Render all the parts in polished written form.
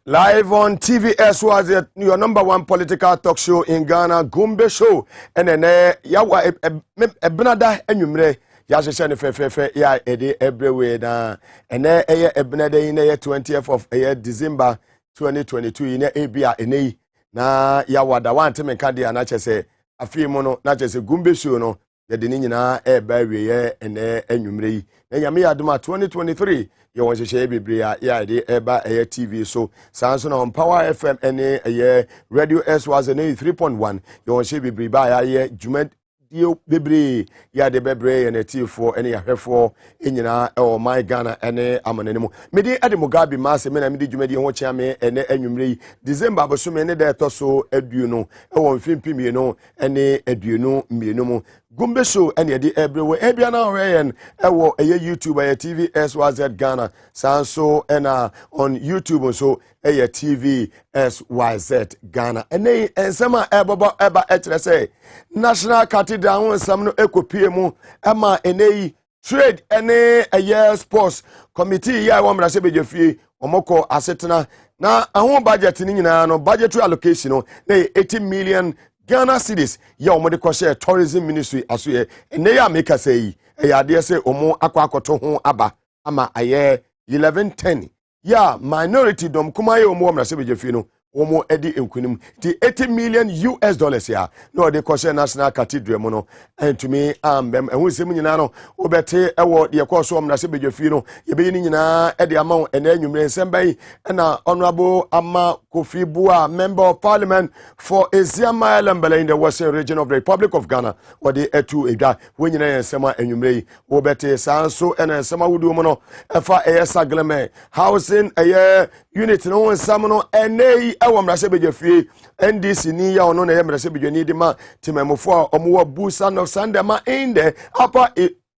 Live on TVS was your number one political talk show in Ghana, Gumbe show. And then yawa ebnada enyumre ya sheshe ne fefefe ya ede everywhere na. And then ebnada in 20th of December 2022 in Abia ene na yawa da wan teme ka dia na chese afi mu no na chese Gumbe show no ye de ni nyina eba wiye ene enyumre yi. Na yame aduma 2023 you want to share Biblia, yeah, the Eba Air TV. So, Samson on Power FM and Radio S was an 3.1. You want to share Biblia, yeah, Jumet. You Bibri, ya de Bebre and a tea for any for in or my Ghana and Amanemo. Medi at the Mugabe Maase, men, I made you made your chame and Enumri. December, but so many that also eduno, or film pimino, and eduno, minomo. Gumbe show and yet everywhere. Ebiana and a YouTube, a TV SYZ Ghana, Sanso and on YouTube so a TV SYZ Ghana. And they and some eba say National Cathedral some no eco PMO Emma and trade and a year sports committee. Ya woman say be fee omoko asetna na ahon budget ni nyina no budgetary allocation no 80 million Ghana cities ya omo de share tourism ministry aso and they are make say ya de say omo akwakoto ho aba ama aye 1110 ya minority dom kuma ye omo amra se bejefi no omo edi enkunim the 80 million US dollars ya no de share national cathedral mo no and to me ehun sem nyina no obete ewo de koso amra se bejefi no ye be ni nyina edi ama en anwumre nsembay na honorable ama Kofi Bua, Member of Parliament for Eziama Lambele in the Western region of the Republic of Ghana, or the Etu Ega, when you know Sema and Yumre, Obete Sanso and Sema Wudumono, Efa Sagleme, housing a year unit no Samano, and nay, Awam Rasebeje, NDC Nia or no Rasebeje Nidima, Timemofo, Omua Busan of Sandama in the upper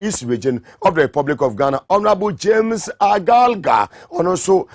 East region of the Republic of Ghana, Honorable James Agalga, also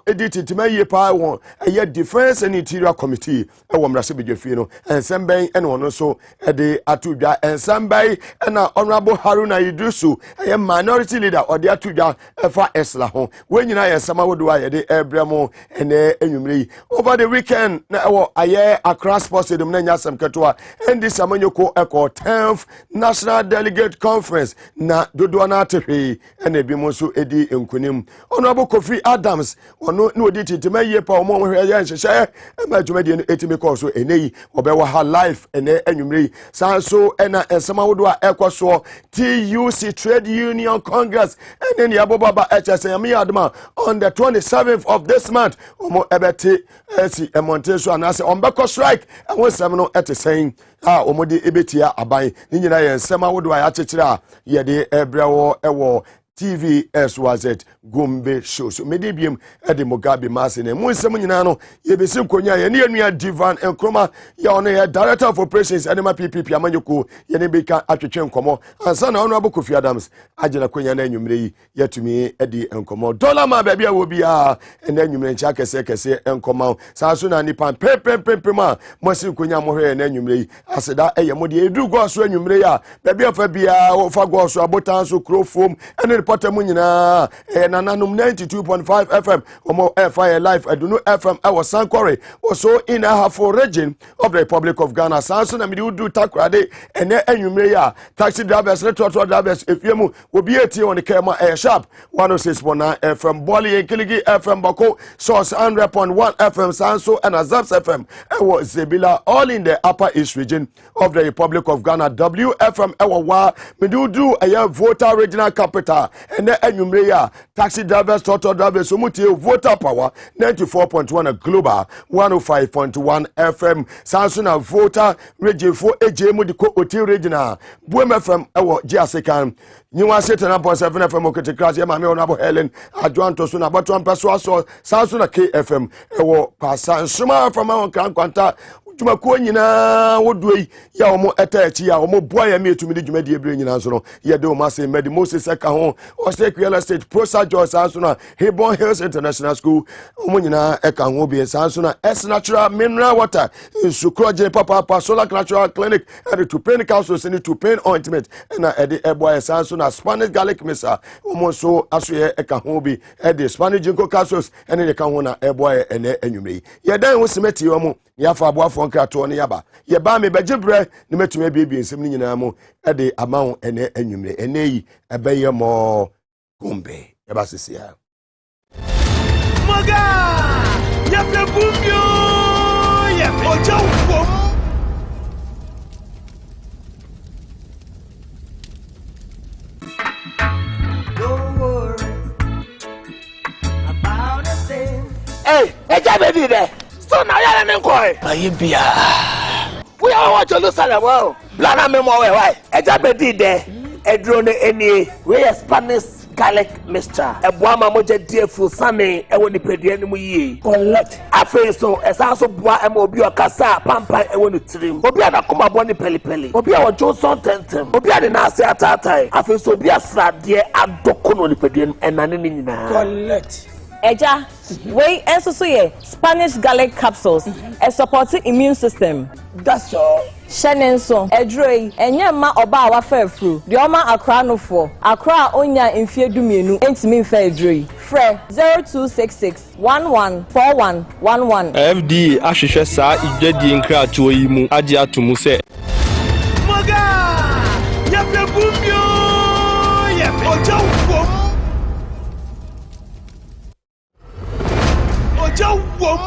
edited to me a Defense and Interior Committee, a woman Rasibijefino, and Sambay, and also a de Atuja, and Sambay, and Honorable Haruna Idrusu, a minority leader or the Atuja, Fa Eslaho, when you know Samawoodua, the Abramo, and Enumri. Over the weekend, I across Sports in the Mnenya Sam Katua, and this Samanyoko Echo 10th National Delegate Conference. Na dodoana tehe ene bi mo so edi enkunim Honorable Kofi Adams ono no diti te maye pa omo hwe ya nhyehyɛ ma dwumadi no etimi kɔ so eneyi obewa ha life ene anwumre sanso ena ensema wodo a ekoso TUC Trade Union Congress ene ne abobaba HSM yadma on the 27th of this month omo ebete esi emonteso anase ombeko strike enwo sem no etesen omodi ebetia aban ni nyina ye nsema wodo a ya kyekira ye de ebrewo ewo TV SYZ Gumbe show. So medibiem edi Mugabe Maase ne mu nsem nyina no ye besi konya ye ne enua Divan Nkroma ya ono ye Director of Operations Anima PPP amanyoko ye ne beka atwetwe nkomo ansa na Honorable Kofi Adams agena konya na enwumre yi yetumi edi nkomo dollar ma ba bia wo bia ene enwumre ncha kese nkomo sanso na nipa pempempema mosi konya mo hwe na enwumre yi aseda eye mo de edu go so enwumre ya ba bia fa bia wo fa go so abotan so krofom ene Potamu nyina nananum 92.5 FM omo fire life adunu FM I was Sankore also in a half region of the Republic of Ghana sanso na midi do takrade ene anwumre ya taxi drivers retro drivers efiemu obi eti on the kema sharp 106.9 FM Boli Kiligi FM Bako source 100.1 FM sanso and Azabs FM ewo Zebila all in the upper east region of the Republic of Ghana WFM ewo wa midi do a voter regional capital and then enumere ya taxi drivers total drivers omutie voter power 94.1 global 105.1 FM Samsung voter region for ejemu di ko oti regional Boom FM ewo Jiasekan Nyiwa 7.7 FM okete ya mame Honorable Helen Adwanto so na bottom peso so Samsung KFM ewo pasa nsuma from on kan kwanta dwumakuo nyina wodoi ya omo etaachi ya omo boa ya metumi de dwumadi ebre nyina so no ye de Maase Medi Moses eka ho Osek real estate Prosa Joy sanso na Hebron Hills International School omo nyina eka ho bi sanso na S Natural Mineral Water Sukroje papa Solar Natural Clinic and to pain council send to pain ointment na ede eboa sanso na Spanish garlic mixer omo so aso eka ho bi ede Spanish ginkgo capsules ene de ka ho na eboa ene anwumre ye dan ho semeti omo ya fa aboafo nkrato ne yaba ye ba me begibre ne metumi biebie nsem ni nyina mo ede amawo ene anwumre ene yi ebeye mo Gumbe ye ba sesia Maga ya pebumbio ya ojo wom don't worry about a thing. Hey, eja be there. So now you are in koi. Ayibia. We are watch Jerusalem. Wow. Blana me mo we why. Eja be there. Edrone eni. We Spanish garlic mixture. Eboama moje diefu sane ewo ni pedie ni mu yie. Collect. Afen so esa so boa ema obi okasa pampan ewo ni tirim. Obi adakoma bo ni peli. Obi a wojo so tentem. Obi ade na ase atatai. Afen so obi asrade adokono ni pedie enane ni nyina. Collect. Eja, we ensusuye Spanish garlic capsules, a supporting immune system. That's all. Shenenso, Edrey, Enyama oba wa fair fru. The Oma Accra no for. Accra onya infie dumienu, entimi fair Edrey. Fre 0266 114111. FD ahwehwe saa igwadi nkra to yi mu age atomu se. Maga! Ya pebumbio! Ya ojo wom! Ojo wom!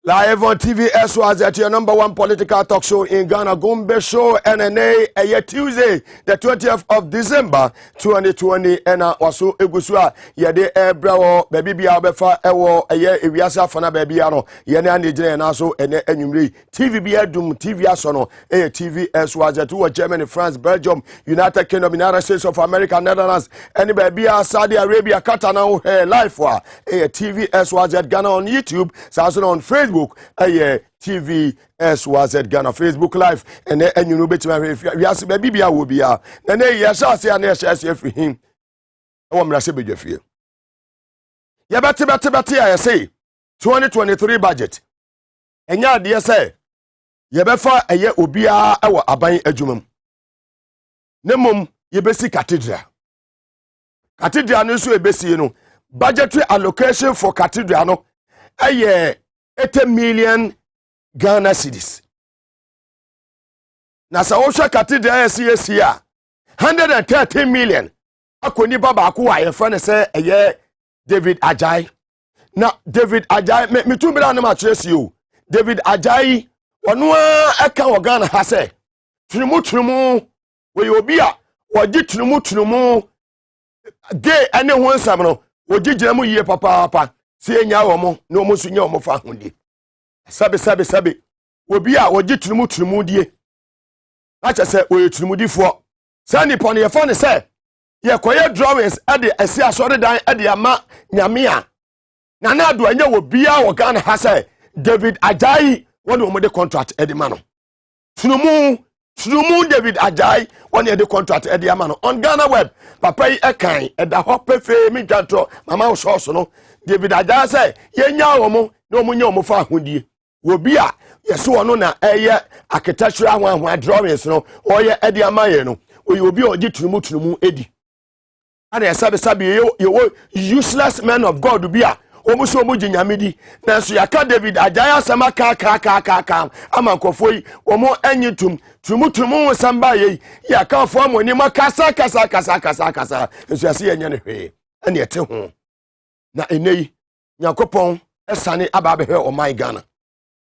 Live on TV SWAZ at your number one political talk show in Ghana, Gumbe Show, NNA, a Tuesday, the 20th of December, 2020, and also Egusua, Yade Ebrao, Baby Biabefa, Ewo, a year, Eviasa Fana Babiano, Yana Nijay, and also Enumri, TV Biadum, TV Asono, a TV SWAZ, to Germany, France, Belgium, United Kingdom, United States of America, Netherlands, and Babia, Saudi Arabia, Qatar, now, live for a TV SWAZ Ghana on YouTube, Samsung on Facebook. TV SWAZ Ghana Facebook Live and you know better we ask baby bia wo bia na na ya sha se na ya sha free him e wo mra se bedwafie ya bete ya say 2023 budget enya de say ye befa eye obia e wo aban adwumam nemom ye besi cathedral no so e besi no budgetary allocation for cathedral no eye 80 million Ghana cedis. Na sa osha cathedral SCA 130 million. Akoni baba akuwa ye friend say eye David Ajay. Na David Ajay me tu bra na ma chesi o. David Ajay wonu aka wo Ghana ha say tunumu we obi a wogi tunumu gay ane ho nsam no wogi giramu yie papa si enya wo mo na omo so nya omo fa hodi sabe obi a wogi tunumu die acha se we tunumudifo sani pon ye fo ne se ye koye drawings ade esi asore dan ade ama nyame a na ado anya wo bia wo Ghana ha se David Ajay won omo de contract ade ma no tunumu David Ajay won ye de contract ade ama no on Ghana web papa yi ekan eda ho pefe mi dwatro mama wo so no David Ajay say ye nya wo mo na omo nya omo fa hodie wo bia yeso wono na eye architectural hwan drawings no oye ede amaye no oye obi ogi tunumu edi ana yesabe ye useless man of God bia omuso omuji nyamedi na so yaka David Ajay asema ka amankofo yi omo anyi tunumu samba ye yaka fo amoni makasa kasa nso yase yenye ne hwe ana yete ho na enei nyakopon esane ababe o my Ghana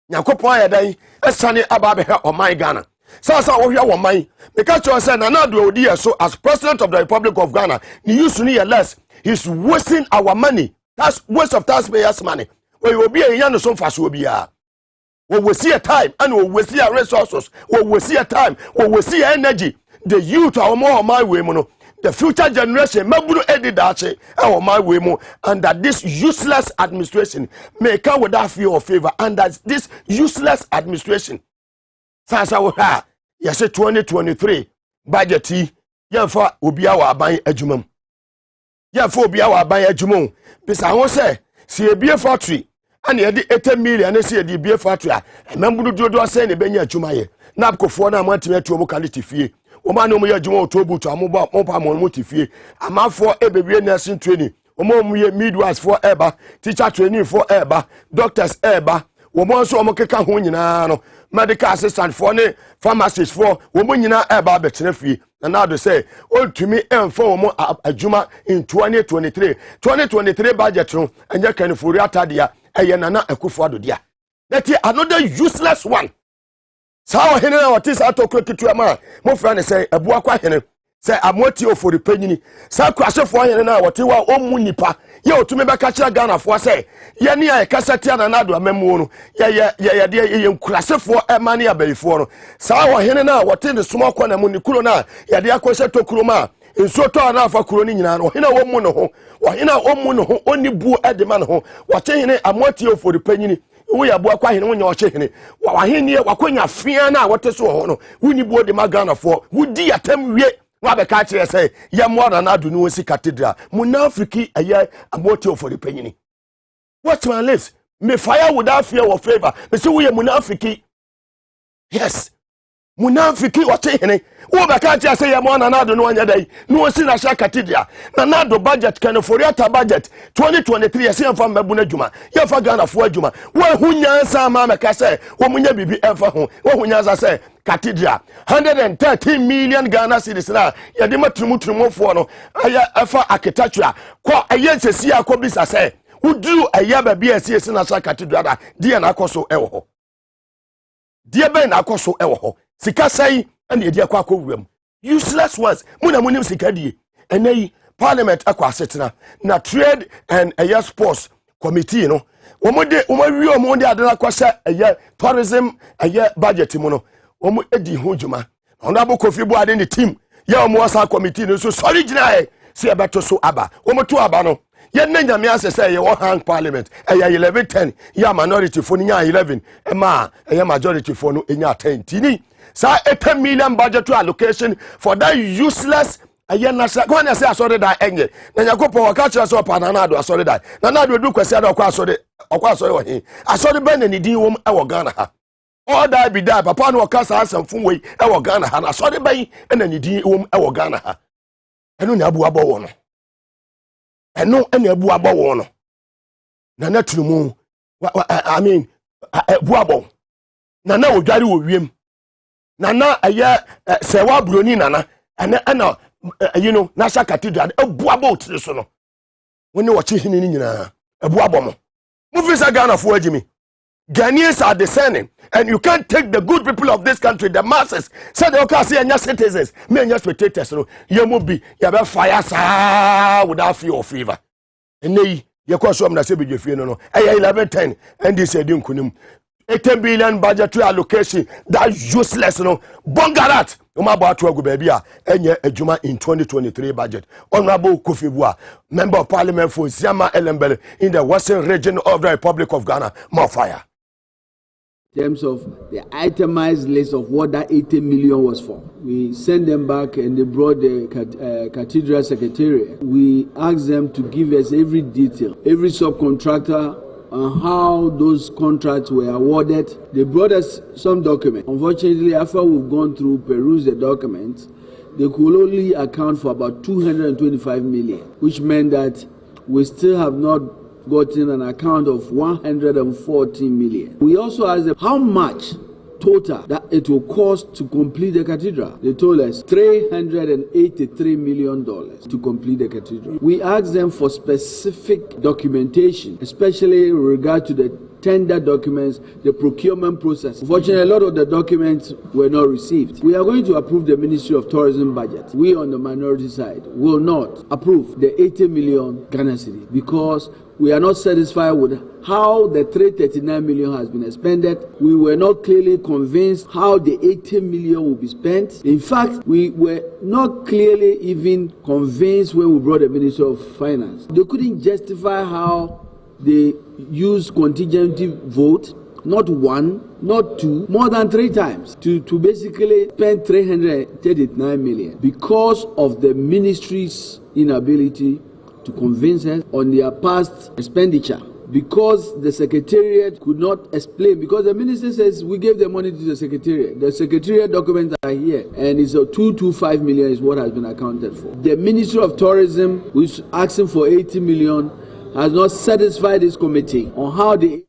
nyakopon ayadan esane ababe o my Ghana sasa wo hwe wo man because you say na do odi so as president of the Republic of Ghana ni use ni less he's wasting our money. That's waste of taxpayers money. We will be a young son for Sobia. We will see a time and we will see our resources. We will see a time. We will see energy. The youth are more my way mono. the future generation maburu edi dache e my way mu under this useless administration may come without fear or favor under this useless administration sasa wo ha yes 2023 budget yi yemfa obia wa aban adwumam yemfa obia wa aban adwumam bisa ho se ebie factory and ye di 80 million na se ye di ebie factory a mamburu dodo se ne benya adwuma ye na abkofo na amantime atu omo kanite fie Oma no ye adwuma otobu to amoba mopa mo tifie amafo ebewie nursing training omo ye midwives for eba teacher training for eba doctors eba womo so omo keka ho nyina no medical assistant for ne pharmacist for womo nyina eba betena fie na do say ontumi emfa womo adwuma in 2023 budget no enye kanifori atadia eye nana akufo adodia that another useless one. Sawa hene na watisa atokro kitu ama mo fra ne say abua kwa hene say amoti ofori panyini sa kwasefo hene na watiwa omu nipa ye otumi beka kira Ghana fo say ye ne ya kasati na nado amemu no ye de nkurasefo emane abayifo no sawa hene na wati ne suma kwa na mu ni kuro na ye de akwose tokuro ma nso to na afa kuro ni nyina no hene wo mu no ho wo hene omu no ho oni bu edema no ho wati hene amoti ofori panyini we abua kwa hene wonya oche hene wa hene wakonya fia na wote so ho no wuni buo de magana fo wudi atam wie wa be ka kire say ye mo na adu no si cathedral munafiki aye amoti ofori panyini watch my lips me fire without fear or favor me say we munafiki yes munafiki wote hene wo be ka kire say ye mo na adu no anya dai no si na sha cathedral na nado budget kan for yata budget 2023 ye say mfa mabu na djuma ye fa Ghana fo adjuma wo hunyansa ma me ka say wo munya bibi emfa ho wo hunyansa say cathedral 113 million Ghana cedis na ye de matrumu fo no aya afa architecture ko aye sesi akobisa say uduru aya ba bia esi na sha cathedral da die na akoso ewo ho die ben na akoso ewo ho sika sai and ye kwa akowuram useless ones muna munim sika die enei parliament akwa setena na trade and sports committee no omo adana kwasa tourism budget mu no omo edi ho djuma honorable Kofi Boade ne team ya omo wasa committee no so sorry gina se ebeto so aba omo to aba no ye na nyame asese ye wo hang parliament 1110 ya minority for nya 11 ema majority for no enya 10 tini sa 8 million budget allocation for that useless na sa ko na say asori da enye na yakopon waka kire so pa na na do asori da na na do du kwasi da okwa asori wo he asori ben na din wom e wo Ghana ha all that be that papa no waka sa asamfun we e wo Ghana ha na asori ben na ni din wom e wo Ghana ha eno na abu abo wo no eno na abu abo wo no na na tunumu I mean abu abo na odware wo wiem na aya sewa broni na ana Nasha Cathedral, a boabo to the sono. When you watch him in a boabo. Movies are Ghana for Jimmy. Ghanaians are discerning, and you can't take the good people of this country, the masses, said the Okasi and your citizens, men just spectators, so you will be, you have fire without fear or fever. And they, you cross from the Sabi, you know, 1110, and this said, 8 billion budgetary allocation, that useless, Bongarat. Bebia enye ejuma in 2023 budget. Honorable Kofi Boade, member of parliament for Ziama Elembele in the western region of the Republic of Ghana, more fire. In terms of the itemized list of what that 80 million was for, we sent them back and they brought the cathedral secretariat. We asked them to give us every detail, every subcontractor, on how those contracts were awarded. They brought us some documents. Unfortunately, after we've gone through, peruse the documents, they could only account for about 225 million, which meant that we still have not gotten an account of 114 million. We also asked them how much total that it will cost to complete the cathedral. They told us $383 million to complete the cathedral. We asked them for specific documentation, especially in regard to the tender documents, the procurement process. Unfortunately, a lot of the documents were not received. We are going to approve the Ministry of Tourism budget. We on the minority side will not approve the 80 million Ghana cedi because we are not satisfied with how the 339 million has been expended. We were not clearly convinced how the 80 million will be spent. In fact, we were not clearly even convinced when we brought the Ministry of Finance. They couldn't justify how they used contingency vote, not one, not two, more than 3 times to basically spend 339 million because of the ministry's inability to convince us on their past expenditure, because the secretariat could not explain, because the minister says we gave the money to the secretariat. The secretariat documents are here and it's a 225 million is what has been accounted for. The Ministry of Tourism, which is asking for 80 million, has not satisfied this committee on how they...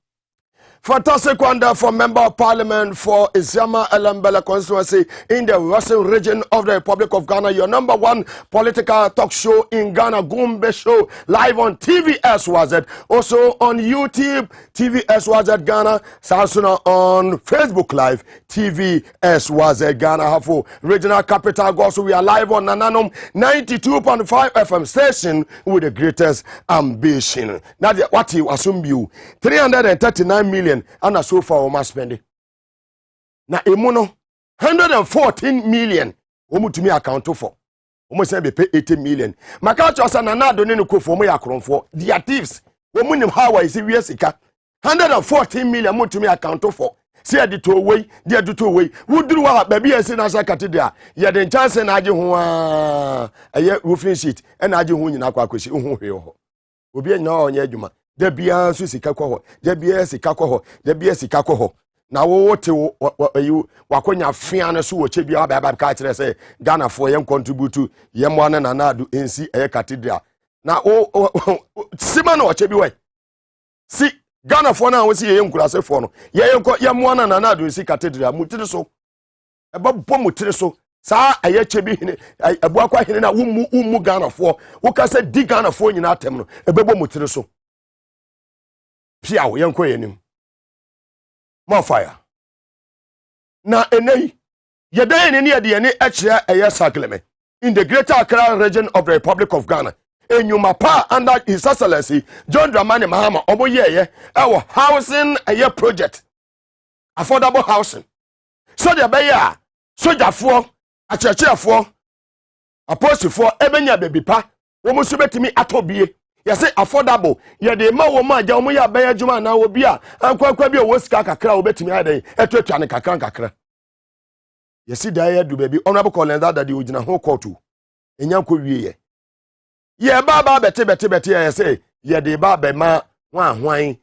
Fantastic wonder for Member of Parliament for Isiama Elembele constituency in the Western region of the Republic of Ghana. Your number 1 political talk show in Ghana, Gumbe Show, live on TVSYZ, also on YouTube, TVSYZ Ghana, Sansuna on Facebook Live, TVSYZ Ghana, Hafo, regional capital. Also, we are live on Nananom 92.5 FM station with the greatest ambition. Now, what you assume you 339 million. And so far, we must spend it. Now, emuno 114 million. We must to me account for. We must say pay 80 million. Makacho asa na na donate no ko for me akron for. The thieves. We must know how is we sika. 114 million must to me account for. See the two way, the do two way. Who do what baby and say na cathedral. Ya den chance na age ho a roofing sheet and age ho nyina kwa kwesi ho hwe. Obi anya onye adwuma. Da bia so sika kɔ hɔ, da bia sika kɔ hɔ, da bia sika kɔ hɔ. Na wo te wakonya fia ne so wo che bia ba ka kire sɛ Ghana fo yɛn contribute yɛn mo na na ado ensi ɛyɛ cathedral. Na sima na wo che bi wai. Si Ghana fo na wo si yɛn nkurase fo no. Yɛn mo na na ado ensi cathedral mutire so. Ɛba bɔ mutire so. Sa ɛyɛ che bi hene ɛbo akwa hene na wo mu Ghana fo. Wo ka sɛ di Ghana fo nyina atem no. Ɛbɛbɔ mutire so. Piao yanko yenim more fire na enei yedan ne ne de ne akira eye sakleme in the Greater Accra region of the Republic of Ghana. Enyuma pa under His Excellency John Dramani Mahama oboyeye ewo housing eye project, affordable housing. So the beya sojafo achecheafo apostofo ebenya baby pa wo musu betimi atobie. You say affordable. You de ma wo ma ja wo ya ban adwuma na obi a ankwa bi o sika kakra wo betimi adan etwetwa ne kakra. You see da do baby honorable calling that the ogina ho court o. Enya nkɔ wie ye. Ye ba bete ye say ye de ba be ma hwan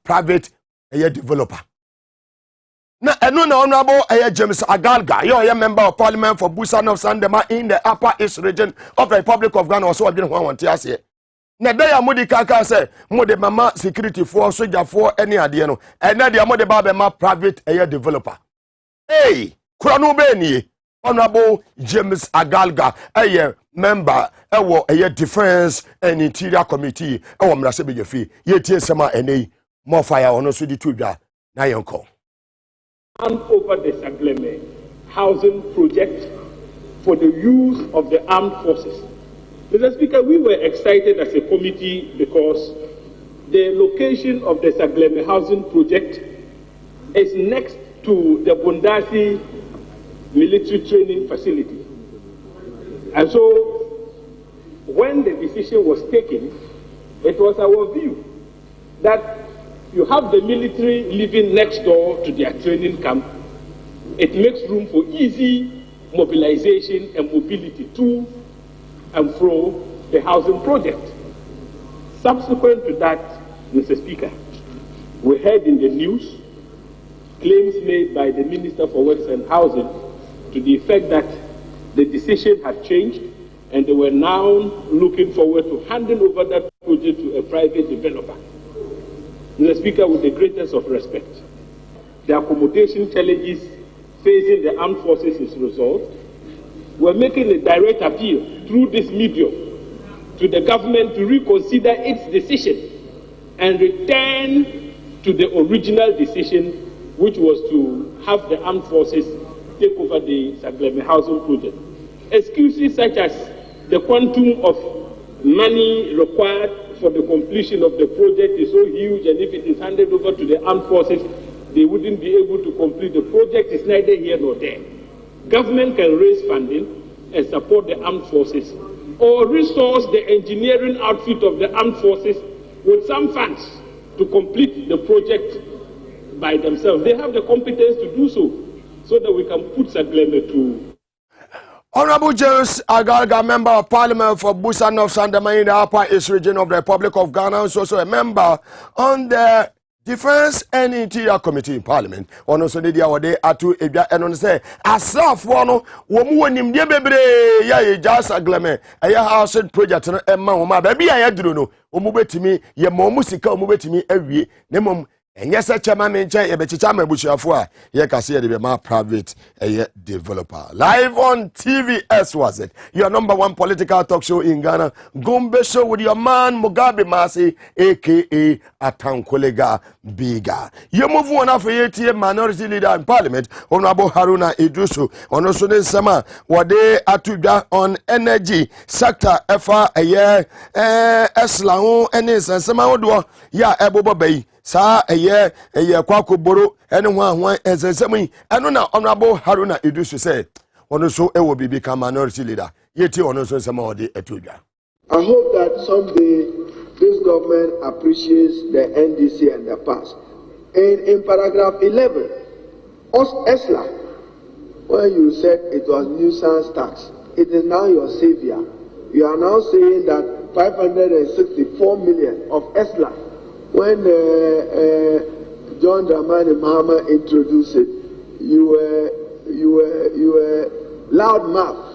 private developer. Na eno na honorable James Agalga, you are member of Parliament for Busan of Sandema in the Upper East region of the Republic of Ghana. Also, I've been one here. Na day amudi kaka say mode mama security for soldier for any ade no. And na dia mode ba be ma private developer. Hey, kura no be ni honorable James Agalga, member Defense and Interior Committee. Mrase be yefi. Ye tie sema enei more fire ono so di tu dwa na yenko. And over the Sagleme housing project for the use of the armed forces. Mr. Speaker, we were excited as a committee because the location of the Sagleme housing project is next to the Bundasi military training facility. And so when the decision was taken, it was our view that you have the military living next door to their training camp. It makes room for easy mobilization and mobility to and fro the housing project. Subsequent to that, Mr. Speaker, we heard in the news claims made by the Minister for Works and Housing to the effect that the decision had changed and they were now looking forward to handing over that project to a private developer. Mr. Speaker, with the greatest of respect, the accommodation challenges facing the armed forces is resolved. We're making a direct appeal through this medium to the government to reconsider its decision and return to the original decision, which was to have the armed forces take over the Sagleme housing project. Excuses such as the quantum of money required for the completion of the project is so huge, and if it is handed over to the armed forces, they wouldn't be able to complete the project. Is neither here nor there. Government can raise funding and support the armed forces, or resource the engineering outfit of the armed forces with some funds to complete the project by themselves. They have the competence to do so that we can put Sagleme to. Honorable James Agalga, Member of Parliament for Busa North Sandama in the Upper East Region of the Republic of Ghana, is also a member on the Defense and Interior Committee in Parliament. Ono so dey awade atu ebia eno say asrafo no wo mu wonim de bebre ya ye Sagleme eya house project no emma wo ma ba bia ya duro no wo mu betimi ye mo mu sika wo mu betimi awie ne mom enye se chema me nche ye bechicha ma busuafo a ye kase ye de be ma private developer. Live on TVS was it your number one political talk show in Ghana, Gumbe show with your man Mugabe Maase aka Atankolega Biga. You move on after ye minority leader in Parliament Honorable Haruna Idrisu ono so ne sama wode atudwa on energy sector efa esla ho ene sensema wodo ya ebobo bayi sa eye kwakoboro ene ho ahwan ensensem eno na Honorable Haruna Idrisu say ono so ewo bibi ka minority leader yeti ono so nsema wode atudwa. I hope that someday this government appreciates the NDC and the past. In paragraph 11, ESLA, when you said it was nuisance tax, it is now your savior. You are now saying that 564 million of ESLA, when John Dramani Mahama introduced it, you were loud mouth.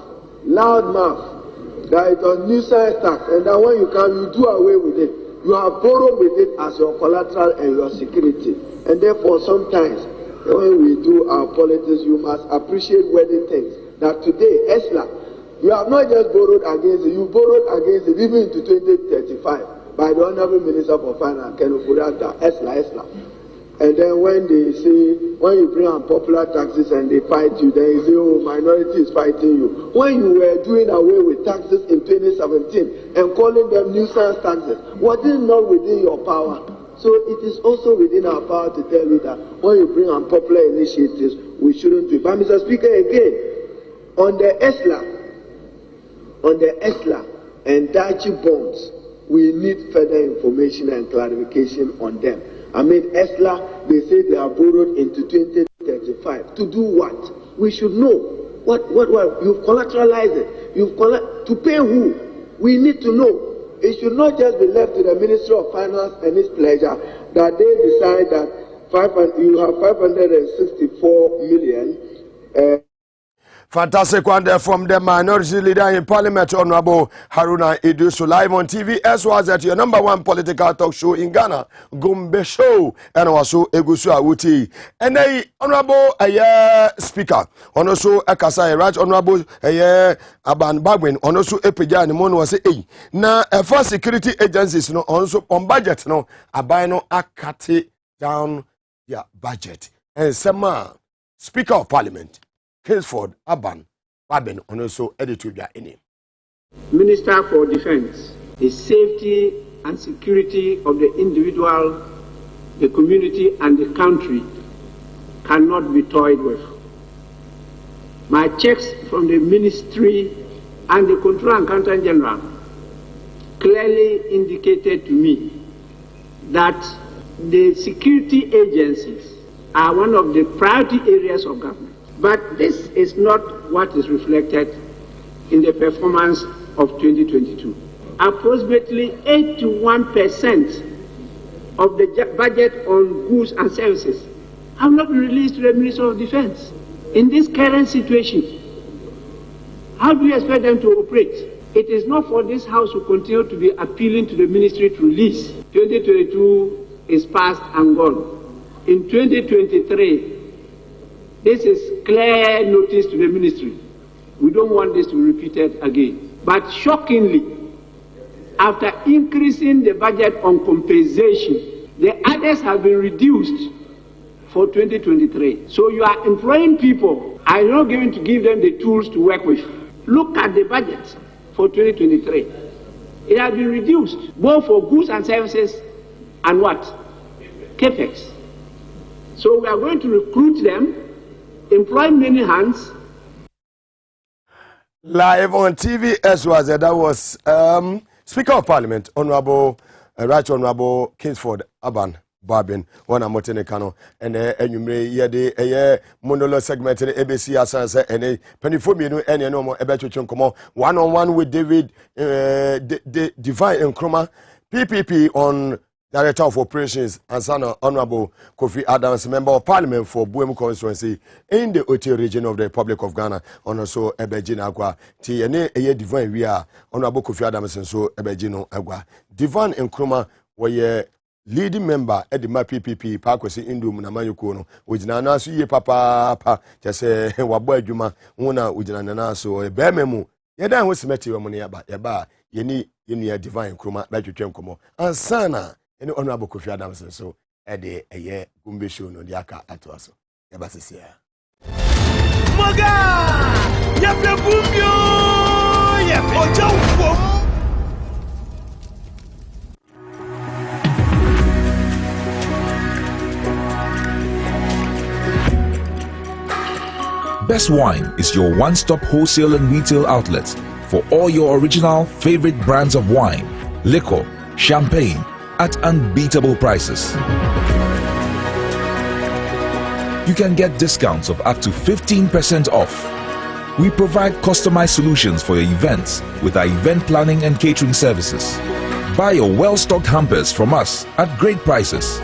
That it was nuisance tax, and that when you come, you do away with it. You have borrowed with it as your collateral and your security. And therefore, sometimes when we do our politics, you must appreciate worthy things. That today, ESLA, you have not just borrowed against it, you borrowed against it even into 2035 by the Honorable Minister for Finance, Ken Ofori-Atta, ESLA. And then when they say, when you bring unpopular taxes and they fight you, then you say, oh, minority is fighting you. When you were doing away with taxes in 2017 and calling them nuisance taxes, was it not within your power? So it is also within our power to tell you that when you bring unpopular initiatives, we shouldn't do it. But Mr. Speaker, again, on the ESLA and Dachi bonds, we need further information and clarification on them. I mean, ESLA, they say they are borrowed into 2035. To do what? We should know. What? You've collateralized it. To pay who? We need to know. It should not just be left to the Ministry of Finance and his pleasure that they decide that you have 564 million. Fantastic one there from the minority leader in Parliament, Honorable Haruna Idrisu, live on TV as was at your number one political talk show in Ghana, Gumbe show, and also Egusu Awuti. And a Honorable Speaker, also a Kasai, right? Honorable Aban Bagwin, also a Pijani Mono was now a first security agencies no also on budget no abino akati down their budget. And some Speaker of Parliament Kingsford Aban Babin on also editor in him. Minister for Defense, the safety and security of the individual, the community, and the country cannot be toyed with. My checks from the Ministry and the Control and Accountant General clearly indicated to me that the security agencies are one of the priority areas of government. But this is not what is reflected in the performance of 2022. Approximately 81% of the budget on goods and services have not been released to the Ministry of Defense. In this current situation, how do we expect them to operate? It is not for this House to continue to be appealing to the Ministry to release. 2022 is past and gone. In 2023, this is clear notice to the Ministry. We don't want this to be repeated again. But shockingly, after increasing the budget on compensation, the others have been reduced for 2023. So you are employing people and you're not going to give them the tools to work with. Look at the budget for 2023. It has been reduced both for goods and services and what? CAPEX. So we are going to recruit them, employ many hands. Live on TV as was that was Speaker of Parliament, Honorable Right Honorable Kingsford Aban Barbin, one of Motene Kano, and Enumre Yede, Monolo segment, ABC Asans, and a Penifomino, and no more Ebetu Chunkomo, 1-on-1 with David Divine and Chroma, PPP on Director of Operations and Son Honorable Kofi Adams, Member of Parliament for Buemu constituency in the Oti region of the Republic of Ghana, on also Ebejina Agua, TNA a Divine we are Honorable Kofi Adams and so Ebejino Agua. Divine and Kruma were leading member at the PPP Pakwesi Indu Munamayukono, which Nana so ye papa, just say Waboy Juma, Una, which Nana so a Bememu, Yadan was met your money about Yaba, Yeni Divine Kruma, like you can come on, and Sana. Any Honorable Kofi Adams and so at the Gumbe show no diaka at us. Yabasia. Maga! Yabumbio! Best Wine is your one-stop wholesale and retail outlet for all your original favorite brands of wine, liquor, champagne, at unbeatable prices. You can get discounts of up to 15% off. We provide customized solutions for your events with our event planning and catering services. Buy your well-stocked hampers from us at great prices.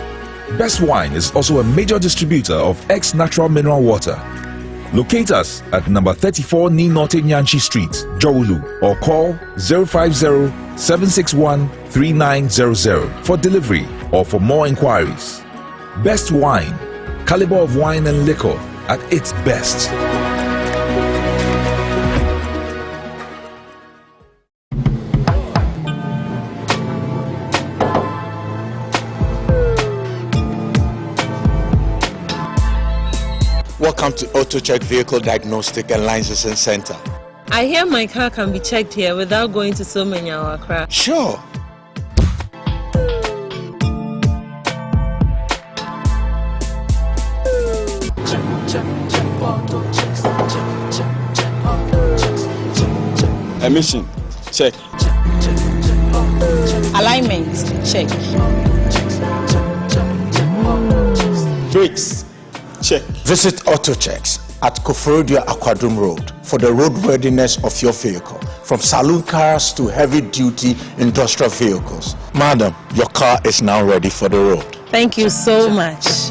Best Wine is also a major distributor of ex-natural mineral water. Locate us at number 34 Ni Norte Nyanchi Street, Jowulu, or call 050-761-3900 for delivery or for more inquiries. Best Wine, caliber of wine and liquor at its best. Welcome to AutoCheck Vehicle Diagnostic and Licensing Center. I hear my car can be checked here without going to so many or Accra. Sure. Emission, check. Alignment, check. Brakes, check. Visit AutoChecks at Koforidua Aquadrum Road for the roadworthiness of your vehicle, from saloon cars to heavy-duty industrial vehicles. Madam, your car is now ready for the road. Thank you so much.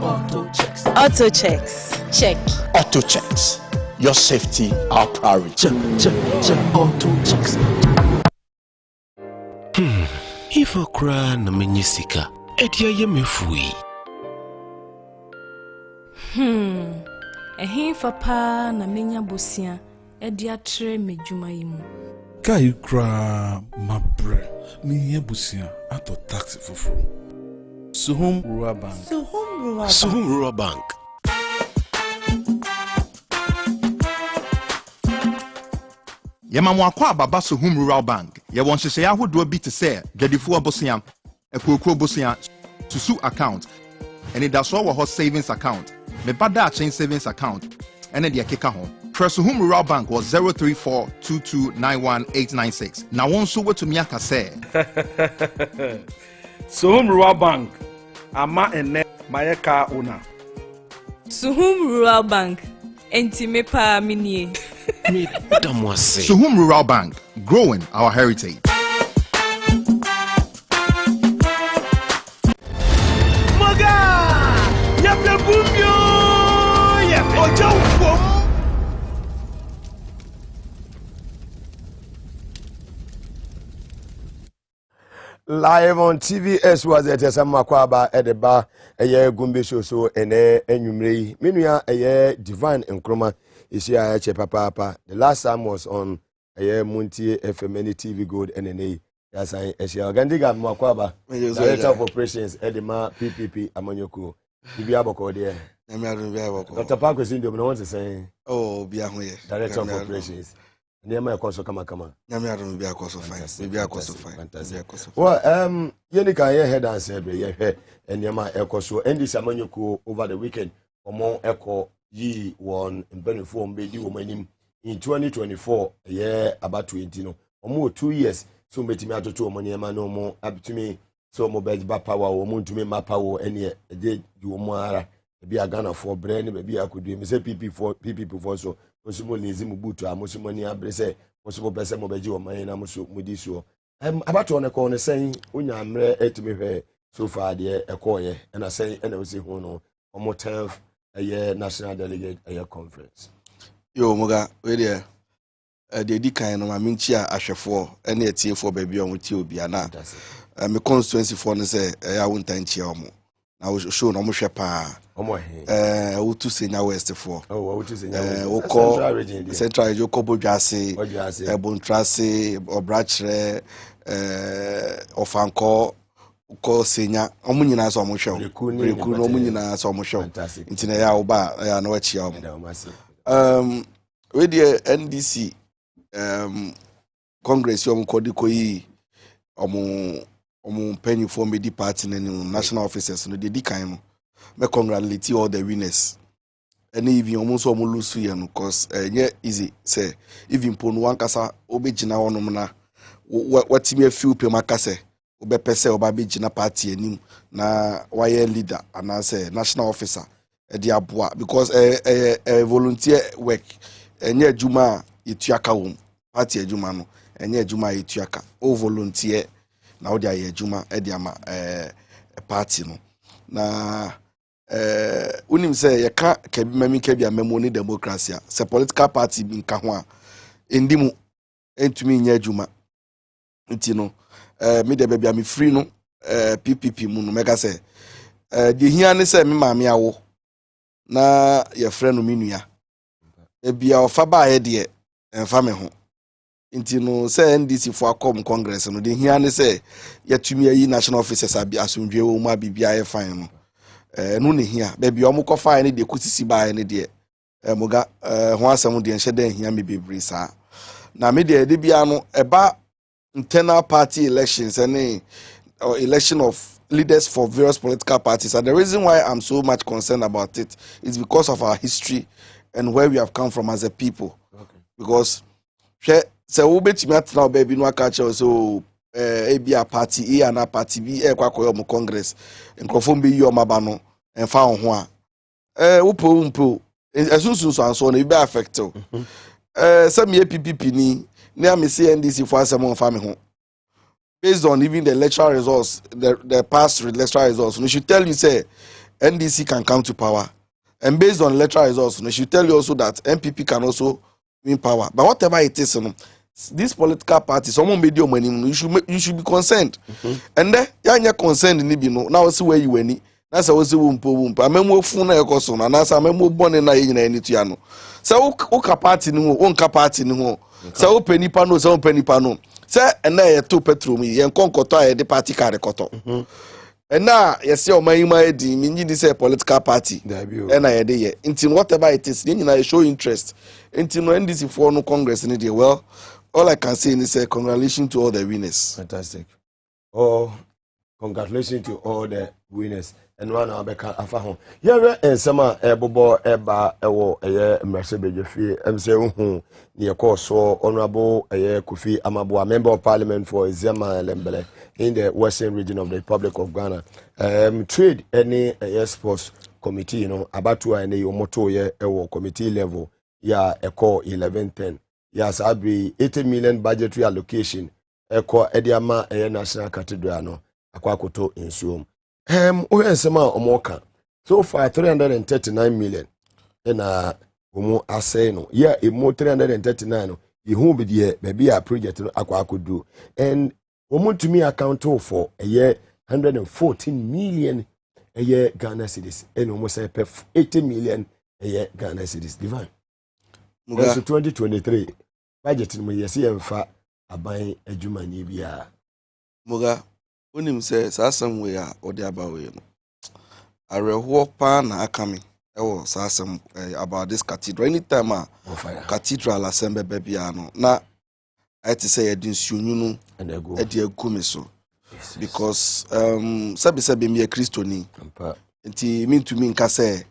AutoChecks, check. AutoChecks, your safety, our priority. AutoChecks. If I cry na menyisika, edia ye mefui. Ehin fapa na menya bosia edia tre medjuma yimu. Kai kra mabre mi yebusia ato taxi foforo. Suhum Rural Bank. Suhum Rural Bank. Yamamwa kwa baba Suhum Rural Bank. Ye won hyehyɛ ahodoɔ bi te sɛ dwadifo abosia, ekoko abosia, susu account, and it does all savings account. Me bada chain savings account and then the keka ho. Suhum Rural Bank was 034229186. Now one so what to me aka say. Suhum Rural Bank ama ene mayeka una. Suhum Rural Bank enti me pa minie. Suhum Rural Bank, growing our heritage. Live on TVS was at Samakwaba at the bar, a year Gumbe show so and Enumre. Meanwhile, a year Divine and Chroma is here at Papa. The last time was on a year Muntie FMN TV Gold NNA Yes, I Gandiga Makwaba, Director of Operations, Edema PPP Amanyoko. Ibiaboko there. Dr. Park is in the one to say, oh, Director of Operations. Near Koso Kama. Yamiadum be a course of fine. Maybe a course of fine. Fantastic. Well, Yenika head and say, and Yama Ecoso, and this Amanyoko over the weekend, among Echo ye one in Beniform, Bedi Woman in 2024, a year about 20, no, or more 2 years. So met me out to money, man, no more up to me. So mobile back power or moon to me, my power, and yet a day you more be a gunner for brand, maybe I could do. Say people for so. Possible Nizimu Butu, Amosimoni Abrese, possible Bessa Mobejo, Mayanamusu Mudiso. I'm about to on a saying, Unya Mre to me so far, dear, a coye, and I say, and I will say, Hono, or more 10th a year national delegate a year conference. Yo, Moga, where there? The Dika and Maminchia Asher4, and a tier for baby on with you, Biana. My constituency for say, I won't thank you. I was shown almost shepa. To Senior West for. Oh, to Senior West. Central region, Kobo Jase, Bontrase, Obrachre, Ofanko, Ko Senior, Omunina Somusho, Rekuno Munina Somusho, Intinea Oba, I know what you with the NDC Congress, Yom Kodikoyi, penny for me, party and national officers, no, the kind. Me congratulate all the winners. And even almost lose because yeah, easy say even pon one kasa obejina wonom na what me few pe makase obepese obabejina party anim na why leader and I say national officer e dey aboa because volunteer work enye adwuma etuaka wom party adwuma no enye adwuma etuaka o volunteer na wo dey adwuma e dey ama party no na unim say yeka kebi mami kebi amemo ni democracy se political party bi nka ho a endimu entumi nya adwuma nti no me de bia me free no PPP mu no meka say de hia ne say me maame awo na ye frɛ no menua bia ofa ba ye de emfa me ho nti no say NDC for akom congress no de hia ne say yatumi ayi national officers abi asundwe wo mu abibia ye fine no no ne hia baby omukọ fine ne de kusisi ba ne de moga ho asem de nhye de hia me bebre sa na me de bia no eba internal party elections and election of leaders for various political parties, and the reason why I'm so much concerned about it is because of our history and where we have come from as a people. Okay. Because so we bet me at now baby no catch so be a party A and a party B kwa Congress and confirm be your mabano and found one upo as soon as so be affected some PPP ni near me see NDC for some family home based on even the electoral results the past electoral results we should tell you say NDC can come to power, and based on electoral results we should tell you also that MPP can also win power. But whatever it is, this political party, someone made your money, you should be concerned. And then you're concerned in now see where you went. That's how we wumpo. I remember phone na ekoso na nasa remember born na yin na enitu ya no. So o party no, o nka party no. So penny pano, so penny pano. Say and na ye to petrol mi, ye nkonkoto a ye de party card koto. And now you see my di mean this a political party. And I dey here. Until whatever it is, then you show interest. Until no NDC for no Congress in the well. All I can say is congratulations to all the winners. Fantastic. Oh, congratulations to all the winners. And one abeka afa here and sama bobo eba ewo Mercedes Fee MC hu ne so honorable Kofi Amaboa, member of parliament for Zema Lembele in the western region of the Republic of Ghana. Trade any sports committee, abatu any moto ewo committee level ya eko 1110. Yes, Abri 80 million budgetary allocation eko ediama national cathedral no akwakoto insuom. Sema omoka so far 339 million na omo asay no yeah emo 339 no yehu be de baby a project no akwakodo and omo to me account for a year 114 million a year Ghana cedis and omo say 80 million a year Ghana cedis divine so 2023 budget no yesi emfa aban adwuma ni bia Muga, when him says, "Some way or the other way." I reward pan akami. Oh, some about this cathedral. Anytime cathedral assemble babyano. Na I to say I didn't see you and I go at the Gumiso. Because sabi me a Christoni. Nti mean to me nka say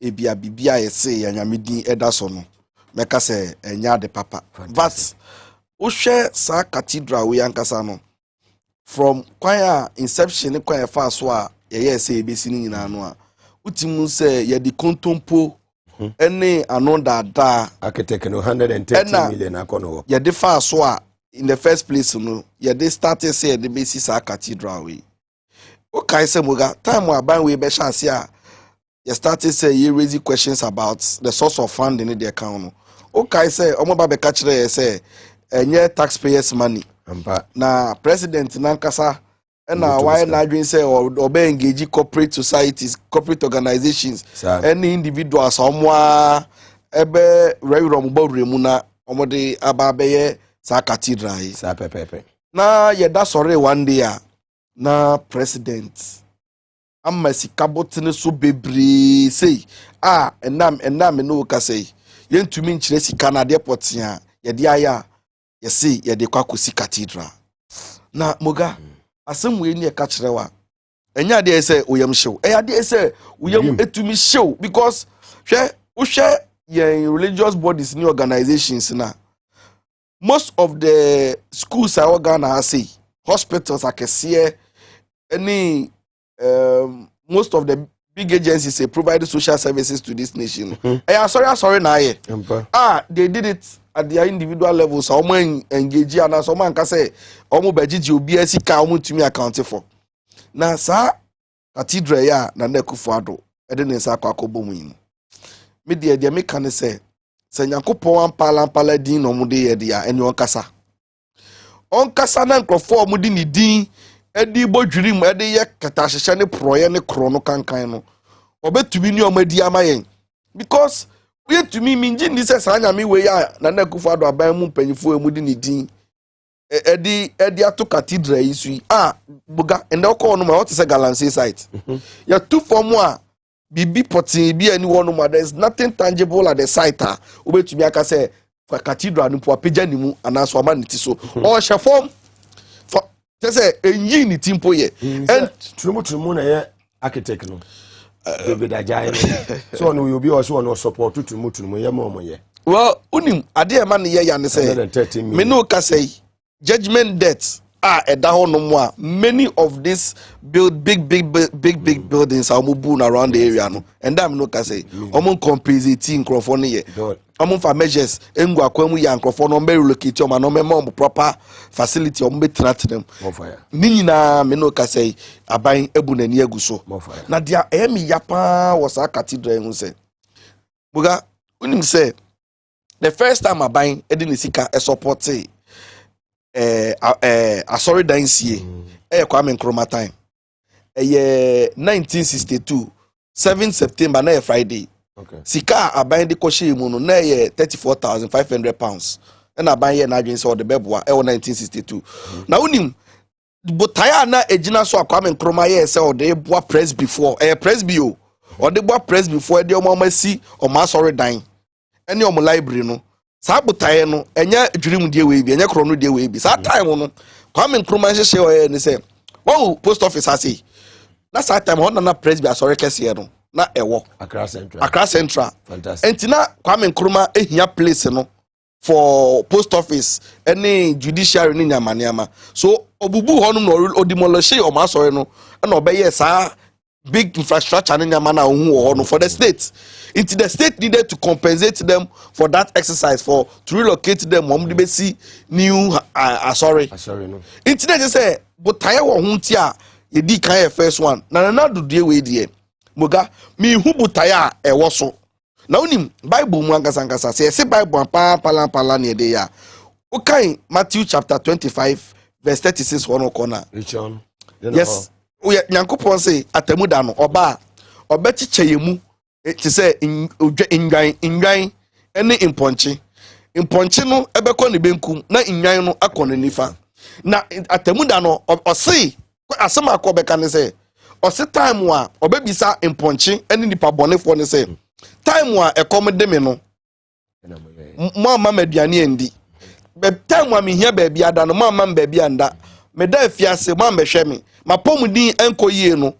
ebia bibia ye say anyamedi edaso meka say enya de papa. But uhwe sa cathedral we ankasa no from kwaya inception kwaya fa so a ye say ebesi ni nyina no a utimu say ye di kontompo ene anodada architect no 130 million akono ye di fa so a in the first place no ye di started say the besi sa cathedral we okay say Muga time we ban we be chance a you started say you raising questions about the source of funding in the account. Okay say omo ba be ka kire say enye taxpayers money na president nankasa na why na adwin say obe engage corporate societies, corporate organizations, any individuals omo ebe rewrom bawremu na omo de ababeye sa cathedral sa pepepe na ye da sorry one day na president amma sikabotene so bebre sei enam no ka sei yentumi nkyire sika na de potia ye de aya ye sei ye de kwakosi cathedral na Muga asem we ne ka kirewa enya de say oyam show eya de say oyam etumi show because hwe ye religious bodies ni organizations na most of the schools are organized say hospitals akese any most of the big agencies say provide social services to this nation. Sorry na ye. They did it at their individual levels. So engage and so man can say omo bejiji obi asika omo tumi account for. Na sa cathedral ya na nekufado ede ne sa kwakobo mu yin. Me de me kan say Nyankopon ampala din no mu de ye dia eni on kasa na nkrofo mu di ni din edi bodwiri mu edi ye katahyehe ne proye ne krono kankan no obetumi ni omadi amayen because we to me minji ni se sa nyame we ya na nakufo ado aban mu mpanyifo emu di ni din edi ato cathedral isu Buga ende ko no ma what is a galancy site ya two form a bibi potin bi ani wono ma there is nothing tangible at the site obetumi aka say cathedral no po apagya ni mu anaso ama niti so o hye form say enyi ni timpo ye and trumu na ye architect no David Ajay so no you be also no support trumu ye mo ye well unim ade e ma ne ye ya ne say me no ka say judgment debt eda ho no mo a many of this big buildings are moving around the area no and am no ka say omo compensate nkrofo ne ye omo for measures engu akwamu ya nkrofo no be relocate omo no me proper facility omo be them ni nyina me no ka say aban ebu na ni aguso na dia emi yapa was a cathedral hu say Buga unim say the first time aban edi ne sika support sorry dansie Kwame Nkrumah time 1962 7 September na Friday sika aban de koshe mu no na 34,500 pounds na aban ye na adwen se the beboa 1962 na unim botaya na ejina so Kwame Nkrumah ye se the boa press before presby o the boa press before de omamasi o ma sorry dan ene o library no sa botaye no enya dwurim die we bi enya krono die we bi sa time no Kwame Nkrumah hye o ne say wo post office ase na sa time ho na press bi asore kese no na ewo Accra Central fantastic entina Kwame Nkrumah ehia place no for post office any judiciary ni nyamaniama so obubu ho no odimolish o ma asore no na obeye sa big infrastructure in Yamana no for the state. Into the state needed to compensate them for that exercise to relocate them new no. Into the say but tire huntia ye di kan first one. Na do die we die. Muga mi hu butaya e woso. Na unim Bible mu ankasa say Bible pala ne de ya. Okay, Matthew chapter 25 verse 36 one corner. Yes. Nyankopon say atemuda no oba obechiche yemu ti say indwan ene imponche no ebekọ ne benkum na indwan no akọ ne nifa na atemuda no ɔse asɛm akɔ bɛka ne sɛ ɔse time a ɔbɛbisa mpɔnkye ɛne nipa bɔnefoɔ ne sɛ time a ɛkɔm de me no mo ama maduane andi time a mehia baabi ada no mo ama baabi anda meda afiase mo ambɛhwɛ me mapɔm din ɛnkɔ yie no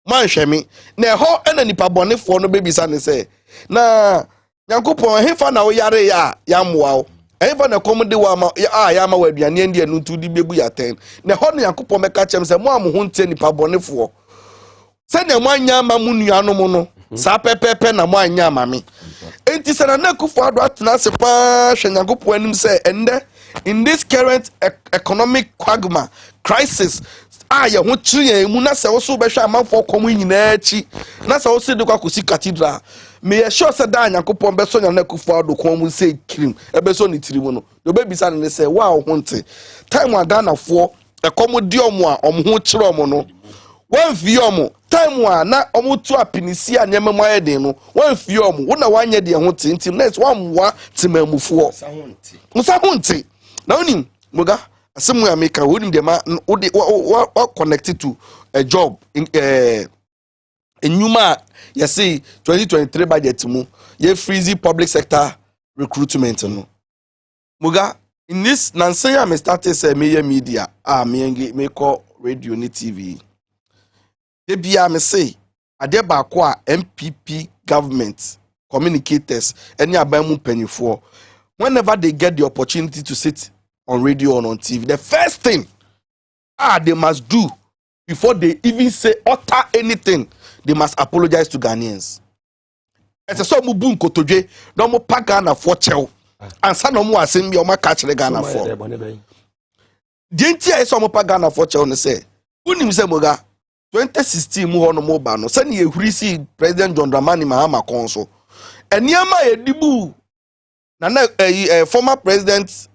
mo anhwɛ me na ɛhɔ ɛna nipa bɔnefoɔ no bɛbisa ne sɛ na Nyankopɔn hefa na woyare ya yammoa wo hefa na kɔm de wa ma yama wa aduane andi anu ntu di bebu ya ten na ɛhɔ no Nyankopɔn mɛka kyɛm sɛ mo am ho ntie nipa bɔnefoɔ sɛ na mo anya ma mu nuanom no saa pɛpɛpɛ na mo anya ma me enti sɛ na Akufo Addo atena ase pa hwɛ Nyankopɔn anim sɛ ende in this current economic quagmire crisis ye ho kyerɛ mu na sɛ wo so bɛhwɛ amanfoɔ kɔm nyinaa akyi na sɛ wo so de kwakosi cathedral me yɛ sure sɛ da Nyankopɔn bɛsɔ nya na Akufo Addo kɔm mu sɛ kirim ɛbɛsɔ ne tiri mu no de obɛbisa ne sɛ wa wo ho nte time a Ghanafoɔ ɛkɔm di ɔmo a ɔmo ho kyerɛ ɔmo no wan fi ɔmo time a na ɔmo tu apinisi a nyɛma mu ayɛ den no wan fi ɔmo wo na wanyɛ de ho nte nti na wan wa temamufoɔ nsa ho nte na onim muga asemu America wonim de ma wo connected to a job in Numa you see 2023 budget mu ye freezy public sector recruitment no muga in this nansen me started say media me call radio ni TV de bia me say ade ba ko a MPP government communicators any abamu mpanyifo whenever they get the opportunity to sit on radio or on TV, the first thing they must do before they even say utter anything, they must apologize to Ghanaians. As a so mubu nkotodwe, no mo pa Ghana for chew, and some no mo asem bi o ma catch the Ghana for. Dintia so mo pa Ghana for chew ne say, unim se moga 2016 mu ho no mo ba no, se ne ehuri si President John Dramani Mahama konso. Eniama edibu na former president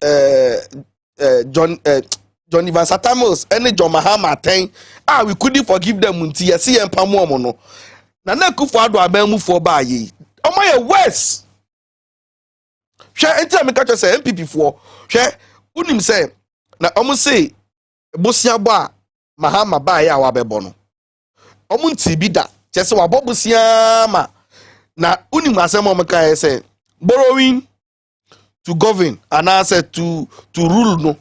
John Ivan Satamos and John Mahama ten we couldn't forgive them until you see em pamo no na Akufo Addo abamu for ba yi omo ye worse hwe enti me catch say MPP for hwe unim say na omo say bosia bo a Mahama ba ya wa bebo no omo nti bi da chese wa bobosia ma na unim asem omo kai say borrowing to govern and answer to rule no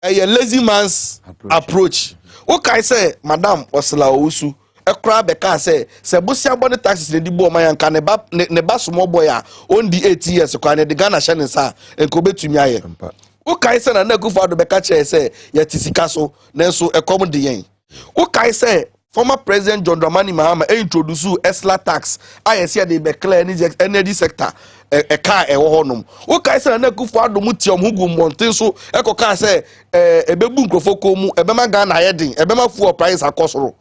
a lazy man's approach. Okay, say Madam Osla Owusu ekra beka say bosia body taxes ne di bo man kan ne ba small boy a on the 8 years kwa ne de Ghana hye ne sa enko betumi aye. Okay, say na Akufo Addo beka che say ya tisika so nenso ekom de yen. Okay, say former President John Dramani Mahama introduce Esla tax ayesi de be clear energy sector car honum wo kai se na Akufo Addo mu tiom hugu monten so ekoka se ebebu nkrofo komu ebema Ghana yedin ebema fuel price akosoro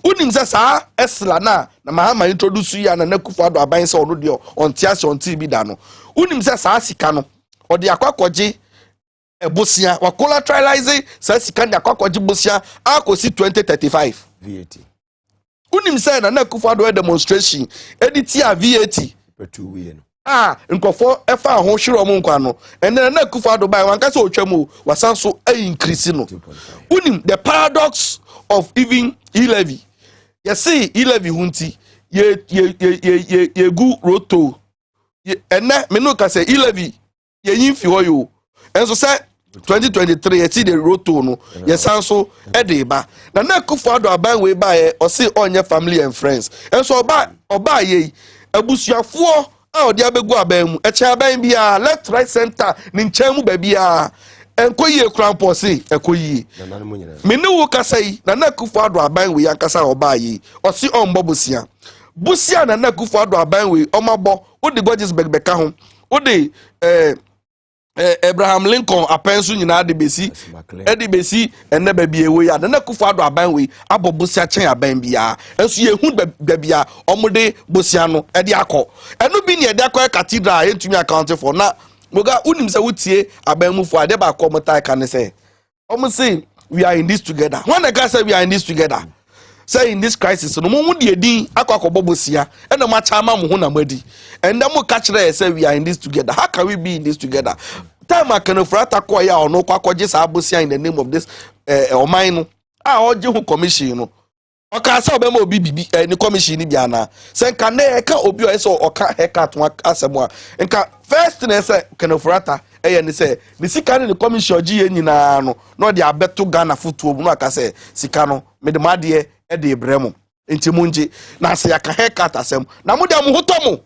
unim se sa Esla na Mahama introduce ya na Akufo Addo aban se ono de ontiase onti bi da no unim se sa sika no ode akwakoje ebosia wa collateralize sa sika de akwakoje bosia akosi 2035 VAT unim se na Akufo Addo demonstration editi a VAT petu we no nkofo efa ho hwere omo nkwa no ene na Akufo Addo bai wanka se otwam wasan so increase no unim the paradox of even e-levy you see e-levy hunti ye gu roto ene me no ka se e-levy ye yimfi ho yo enso se 2023 ye see the roto no ye san so ede ba na Akufo Addo aban we ba ye o se onye family and friends enso oba ye abusuafo odi abegu aban eche aban bia left right center ni nchemu ba bia enkoyie krampo se ekoyie me ne wo kasai na Akufo Addo aban we yankasa oba yi osi onbo busia na Akufo Addo aban we omabo odi gorgeous begbeka ho odi Abraham Lincoln apensu nyina de besi enne ba bia we ya na Akufo Addo aban we abobusia chen aban bia enso ye hu ba bia omode busia no e de akọ eno bi ne e de akọ cathedral entumi account for na moga unim se wutie aban mu fo ade ba akọ motai kan se omo say we are in this together when the guy say we are in this together say in this crisis no mo de edin akọ bobosia ena ma cha ma mo hu na madi and dem catch there say we are in this together how can we be in this together time akanofrata kwa ya ono kwa kwaje sa abosia in the name of this oman no a oje hu commission no oka sa obema obi bibi ni commission ni bia na se nka na e ka obi o eso oka hekat wa asem a nka first na se kanofrata eye ni se ni sika ni commission ji ye nyina no no de abeto Ghana football no aka se sika no me de made e de ebremu enti munji na se aka hekat asem na mu de mu hotomo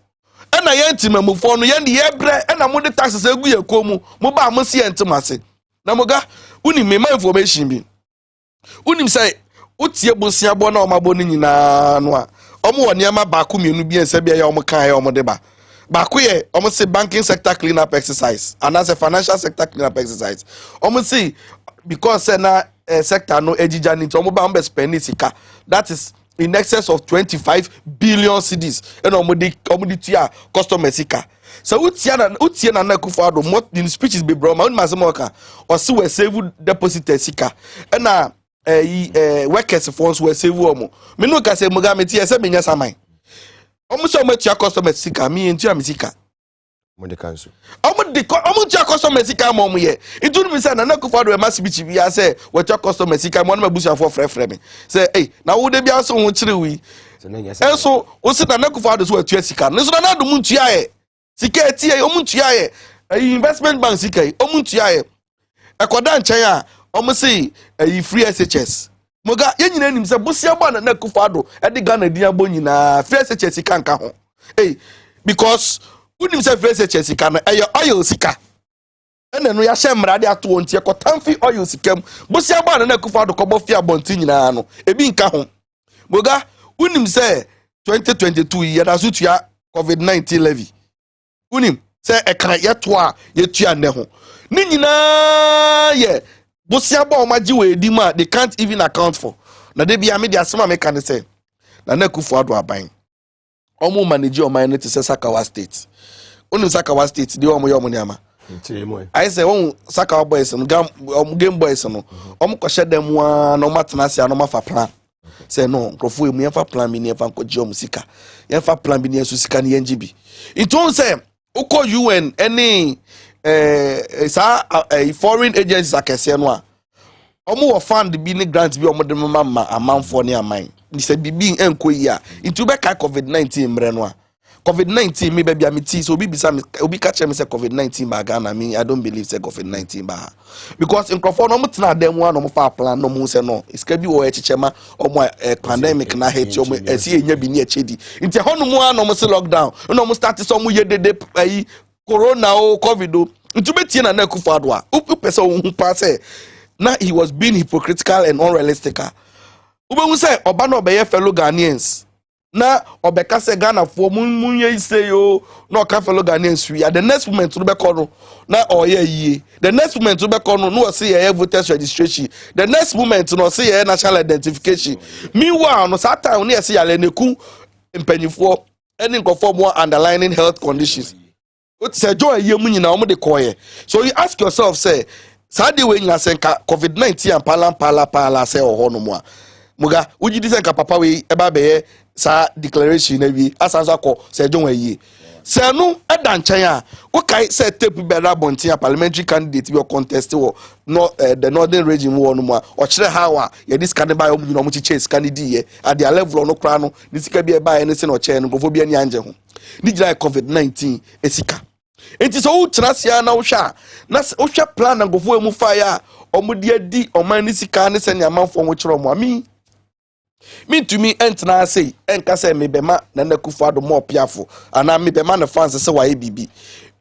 ena ye ntima mu fo no ye ne ye bre ena mu de taxes egu ye komu mu ba mu se ntima se na muga uni me ma information bi unim say utie bosia bo na omabo ni nyina no a omo woni ama ba ko mienu bi ense bia ya omo kan ya omo de ba ko ye omo say banking sector clean up exercise and as a financial sector clean up exercise omo say because na sector no ejija ni omo ba mbe spend sika that is in excess of 25 billion cedis and omo tia customer sika so utie na Akufo-Addo more in speeches be bro ma un masemoka or see we save deposit sika na workers funds were save omo me no ka say Mugabe tie say me nya saman omo so omo tia customer sika me ntia me sika mo de kanso omo tia customer sika mo ye itu no me say na Akufo-Addo e ma speech bi ya say we tia customer sika mo na mabusu afo frefre me say na wo de bia so ho kire wi so o se na Akufo-Addo so atua sika no so na do mu ntua ye sika etie omo ntua ye investment bank sika omo ntua ye ekoda nchen a omo say free SHS moga ye nyina nim say bosia ba na Akufo-Addo e de Ghana dia bo nyina free SHS kanka ho because unim say free SHS kan oil sika ene no ya hye mrade ato onti ekotamfi oil sikam bosia ba na Akufo-Addo kobo fi abonti nyina no ebi nka ho moga unim say 2022 year da so tua COVID-19 levy unim say ekra yeto a yetua ne ho ni nyina ye bosia ba o maji we di ma they can't even account for na de bia me dia sema me kan say na Akufo-Addo aban omo manage o man to say Sakawa state onu Sakawa state de omo yo mo ni ama I say on Sakawa boys no game boys no omo ko hye dem wa no matena sia no mafa plan say no krofo emu ye fa plan bi ni fa ko je omo sika ye fa plan bi ni so sika ni NGB it won say uko UN any foreign agencies akese no a omo wo fund bi ni grant bi omo de mama amanfo ni aman ni se bibi enko yi a itu be ka COVID-19 mre no a COVID-19 me baby amiti so obi bisa me obi ka me say COVID-19 ba Ghana me I don't believe say COVID-19 ba because in crofo no mo tena dem wa no mo fa plan no mo say no iska bi wo echichema omo pandemic na hit omo esi enya bi ni echedi nti hono mo a no mo say lockdown no mo start so mo yedede corona o covid o nti betie na Akufo-Addo a upese wo hu pa say na he was being hypocritical and unrealistic ube hu say oba no obeye fellow Ghanaians na obeka say Ghana fo munye say yo na oka fellow Ghanaians wi the next moment no be kono na oye yie the next moment no be kono no say ye voters registration the next moment no say ye national identification meanwhile no that time no say yale neku mpanyifo any nkofo more underlying health conditions what say joy ye mu nyina omo de koye so you ask yourself say sade we nyina say COVID-19 and pala say oho no mo a muga uji di say papa we eba be sa declaration na wi asanso akọ say John ayi say no eda nchen a wo kai say tape be da bontia parliamentary candidate be contest wo no the northern region wo no mo a o kire how a ye dis kan ba omu no mo chi chase candidate ye at their level no kra no ni sika bi e ba ye say no che no gofo bi ani anje ho ni gira COVID-19 esika enti so wo trasia na wo hwa na wo hwa plan na gofo emu fire omu de adi oman ni sika ne se ne amanfo wo kire omu ami me to me entna say enka say me bema na Akufo-Addo mo piafo ana me bema na fans say wa bibi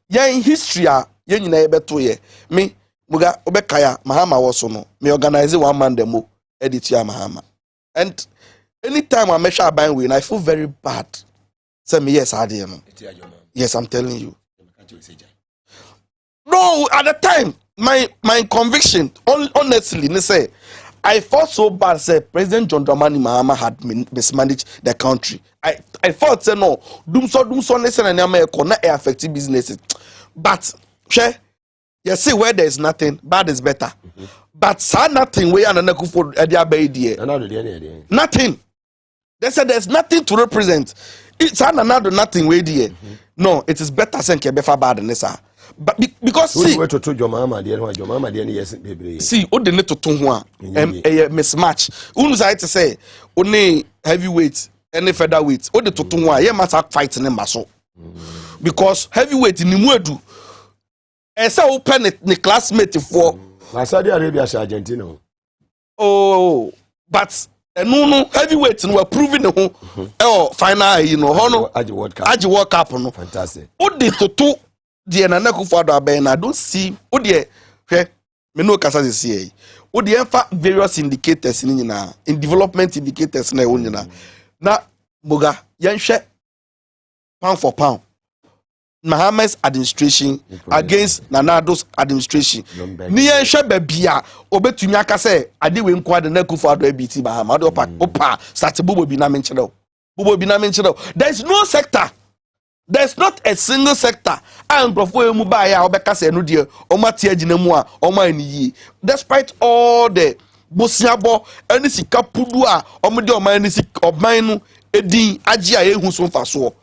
yan history a yan nyina ye beto ye me muga obekaya mahama wo so no me organize one man demo edit ya mahama and anytime I measure buying we I feel very bad say me yes ade no yes I'm telling you no at the time my conviction honestly ne say I felt so bad. Say President John Dramani Mahama had mismanaged the country. I felt say no. Doom so listen and America not affecting businesses. But you see where there is nothing, bad is better. But nothing we and Akufo nothing. They said there's nothing to represent. It's another nothing way there. No, it is better saying kebefa bad than this. because see we to Jomama dear Jomama dear yes baby see o de ne toto ho a mismatch unu say to say only heavyweight any featherweight o de toto ho a ye massa fight ne maso because heavyweight ni mu edu ese o pen ne classmate for Saudi Arabia Argentina oh but no heavyweight no proving the whole final you know hono aji world cup no fantastic o de toto de na Akufo-Addo aben I don't see o de hwe me no kasa se see o de enfa various indicators ni nyina in development indicators na e wo nyina na boga yenhwe pound for pound Mahame's administration against Nanado's administration. Ni yenhwe ba bia obetumi aka se ade we nko ade na Akufo-Addo abiti Mahama ade opa start bobo bi na menchede there is no sector. There's not a single sector. And before you buy a obeka se no de o mate agina mu a o ma ni despite all the bosiabo any sika pudu a o mo de o ma ni sika oban no edin agi a ehu so mfa so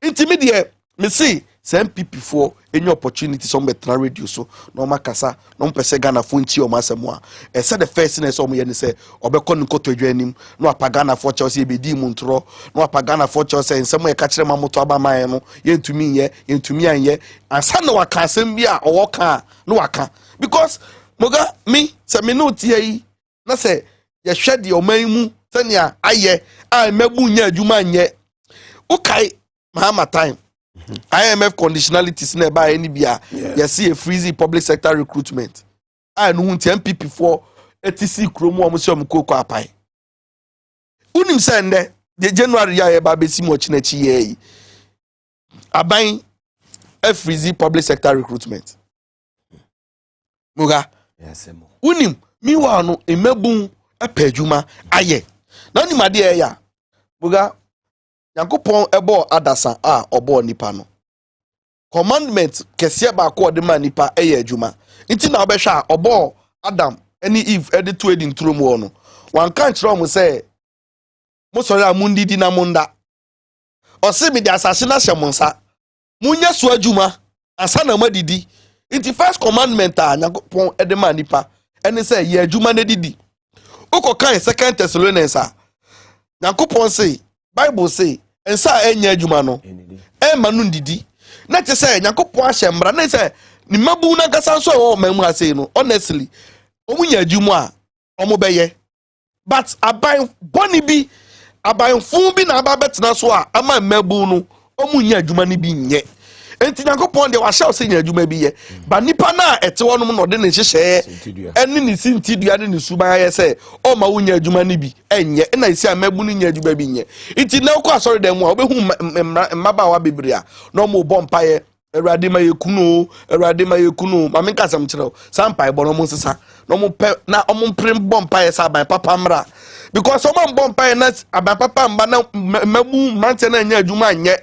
intermediate me see some people for any opportunity some betra radio so no makasa no pese Ghana fo nti o masemo a e say the first thing so mo ye ni say obekọ nkoto adwanim no apagana for Chelsea ebedi mu ntro no apagana for Chelsea nsemo e ka kire mamoto abaman no yentumi anye ansa na waka asem bi a owo ka no waka because moga me say me no tie yi na say ye hwe de oman mu sania aye a mabu nya adwuma anye ukai Mahama time IMF conditionalities nearby any bia you see a freezy public sector recruitment I know 10 people for ETC kromo omusiom koko apai unim sende the January ya ba besi mo chinechi ye aban a freezy public sector recruitment muga unim miwa no emebun apajuma aye na unim ade ya muga Yankopon ebo adasa a obo nipa no commandment kese ba ko de ma nipa eye adwuma nti na obehwa obo Adam any Eve edi to edi ntrom wo no wan kan kire omo say mo sori amundidi na munda o se me de asase na hyemonsa munya so adwuma asa na madidi nti first commandment a Yankopon ede ma nipa ene say ye adwuma na didi ukokan second Thessalonians a Yankopon say Bible say ensa enya adwuma no manu ndidi na te say Yankopon ahye mbra na say ni mabu na kasa so o mamu ase no honestly omunya adwuma a omobeye but aban boni bi aban fun bi na ababetena so a ama mabu no omunya adwuma ni bi nye enti Yankopon de wa hye o se nya adwuma bi ye ba nipa na ete wonom no de ne hyehye eni ni sintidua ne ni suban ye se o ma wonya adwuma ni bi enye na isi amabu ni nya adwuma bi nye enti na ko asori dem a obehu mmaba wa bebria no mo bompa ye Erade ma yekunu ma menka sam kire sampa ebo no mo sesa no mo pe na o mo prem bompa ye sa ban papa mra because o mo bompa ye na aban papa mba na mabu mante na nya adwuma nye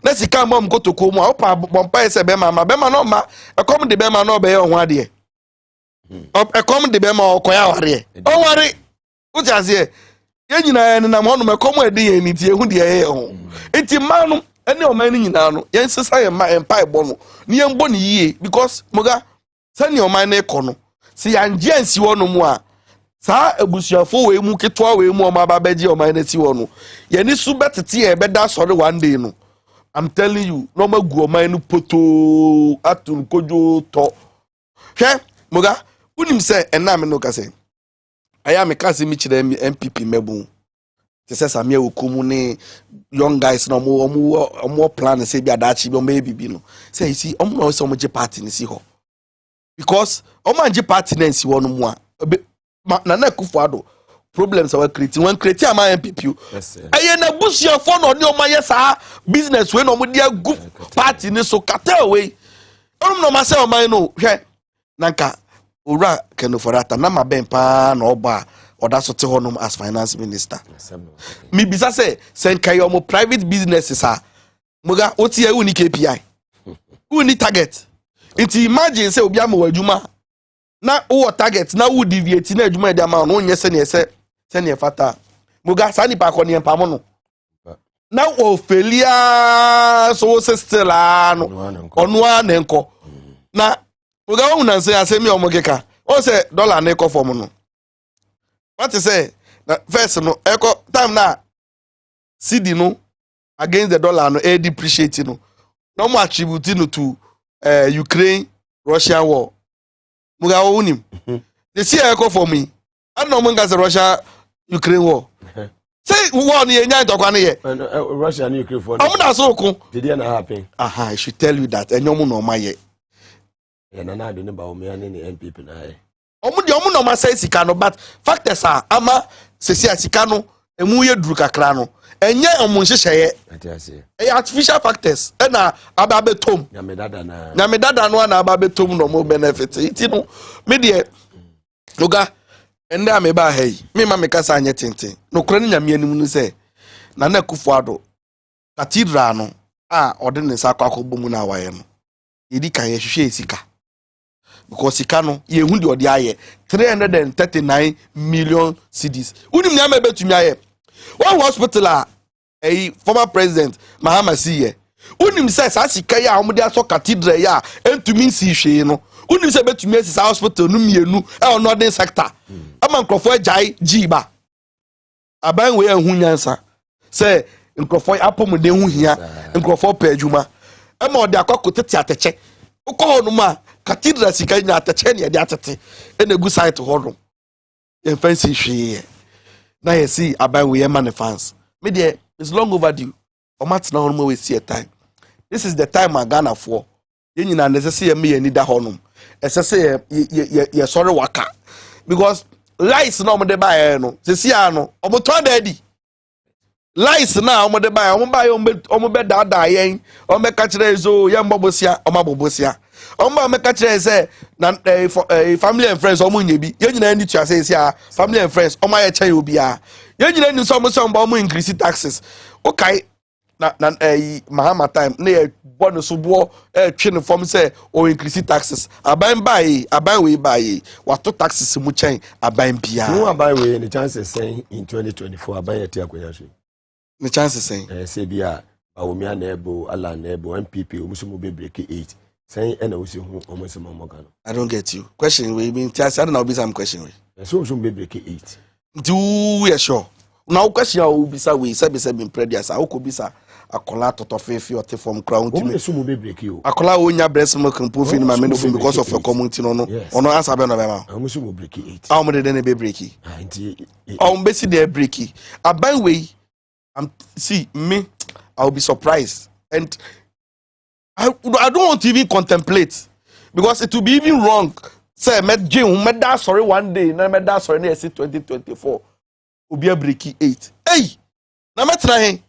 na sika mom kotoko mu a opa bompa ese be ma no ma ekom de be ma no be ye ho ade ekom de be ma okoya ware o ware ujazie ye nyina ye na mo no ekom ade ye ni tie hu de ye ho enti manu ene o man nyina no ye nsesa ye ma empa ebo no ni ye mbo ni yie because moga sani o man na ekọ no si ya nje ansi wono mu a sa ebusuafo we mu ketwa we mu o ma babaji o man na si wono ye ni su betete ye beda sori one day no I'm telling you, no magu omanu poto atun kojo to. Hwe moga unim se ena me no ka se. Aya me ka se mi kire MPP mebu. Te se samia okumu ne young guys no mo plan se bi adachi bi o me bibi no. Say you see omo no se omo je party ni si ho. Because omo anje party na si wono mu a na Akufo-Addo problems are creating when creating am MPP aye na busuafo no ne o ma yesa business we no mo dia good party ni so kata we no ma say o man no hwe nanka ora Kenoforata na ma ben pa na oba oda so te honum as finance minister mi bisa say senka yo mo private businesses a moga oti e uni KPI uni target it imagine say obi am wadwuma na wo target na wo deviate na adwuma de ama no nye se ne se ne fata muga sani pa ko ne empamo no na o felia so se still no onu anenko na Mugabe una say asemi omogeka o say dollar na eko form no what say na first no eko time na cedi no against the dollar no e depreciate no no more attribute no to Ukraine Russia war Mugabe unim the see eko for me I no man gas Russia Ukraine war say war ni enya ntokwa ne ye Russia and Ukraine for na so ko did it not happen I should tell you that enyo no ma ye na na do ne ba o me ane ne MPP na ye omu no ma say sika no but factors are ama sesi sika no emu ye duru kakra no enye omu nhyehyeye artificial factors na ababe tom nyame dada no na ababe tom no mo benefit iti no me de loga ende ameba hey me ma me kasa anye tenten no kura ni nyame anim no say na na kufu ado cathedral no ode ne sa akwakobo mu na waye no yedi kan ye hwehwe sika because sika no ye hu de ode aye 339 million cedis unim nyame betumi aye one hospital former president Maase ye unim say sa sika ya omde aso cathedral ya entumi nsi hwe no unim say betumi asisa hospital no mienu ono den sector ama nkrofo ajai jiba aban we hu nyansa say nkrofo apomde hu hia nkrofo pa adwuma ama ode akokotete ateche ukọ no ma cathedral sika nya ateche ne de atete enegu site ho no en fancy hwe na ye see aban we man fans me there it's long overdue omat na hono we see a time this is the time Ghana for ye nyina necessary ye me ni da hono esese ye sorry waka because lies na omo de buy no se see ano omo to daddy lies na omo de buy omo be da yen omo ka kire zo ye mbobosia omo bobosia omo me ka kire say na family and friends omo nyebi ye nyina ni tua say family and friends omo ye che obi a ye nyina ni so omo increase taxes okay na mahama time na ye bonus so bo twe no form say o increase taxes aban we buy what taxes mu chen aban bia no aban we any chances saying in 2024 aban ye tia kwanya hwe the chances saying say bia awomia na ebo ala na ebo MPP omusumu be break 8 saying ena wo se hu omusumu mogano I don't get you question we mean I don't know be some question we so omusumu be break 8 do we sure now question will be say we say be predia sa okobisa akola totofefi ote from crown team omusumu be break you akola onya breast milk improve in my menu because of your community no ono answer be no be ma omusumu break 8 how many dey be break besi dey break aban we see me I'll be surprised and I don't want to even contemplate because it will be even wrong say met June met that sorry one day na met that sorry na 2024 obi a break 8 hey na metra he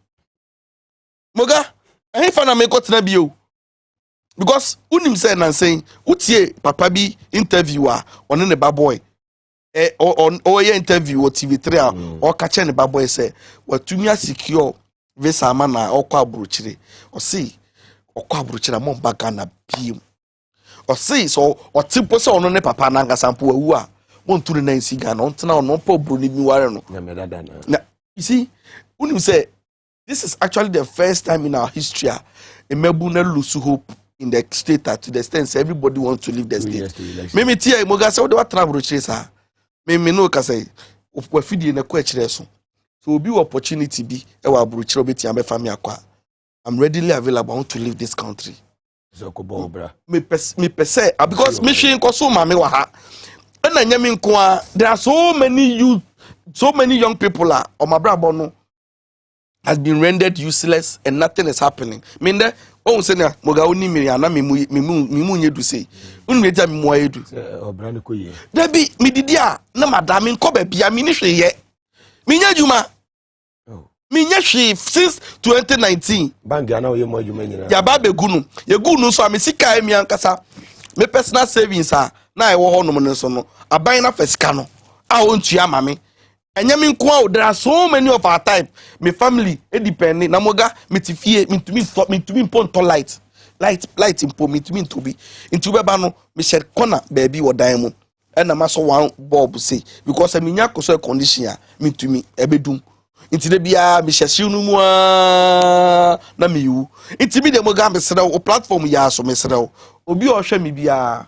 moga he fa na me ko tena bio because unim say na saying utie papa bi interviewer on ne baboy o ye interview o TV3 a o ka che ne baboy say watumi secure visa ma na okwa abrochire o see okwa abrochire mo baga na biem o see so o tipo so ono ne papa na ngasa mpo awu a mo nturu na nsi ga na ontena ono pa bro ni mi ware no na you see unim say this is actually the first time in our history a mebu na lose hope in the state to the extent everybody wants to leave the state me tia mo ga say o de watra abrochire sa me no ka say o fidie na ko akire so obi opportunity bi e wa abrochire obeti am be family akwa I'm readily available. I want to leave this country. Me pese because me hwe nkoso ma me wa ha. Na nyame nko a there are so many young people are on my brother no has been rendered useless and nothing is happening. Mean that oh say na moga oni mi ana me mu nyedu say. Unu eja me mo edu. Obrani ko ye. Debi me didi a na madam nko ba bia me ni hwe ye. Me nya juma. Minya hwe since 2019 bangi ana oye mo adwuma nyina ya ba begunu ye gunu so amesika emi ankasa me personal savings na e wo honom ne so no aban na fasika no a ontu ama me enyame nko a there are so many of our time me family e depend na moga metifie mitumi ponto light impo mitumi ntobi ntube ba no me shed corner baby wo dan mu e na maso one bulb say because eminya koso condition a mitumi ebedum nti de bia me hyehye no mu na mewu nti me de mo ga mesere o platform ya so mesere obi o hwe me bia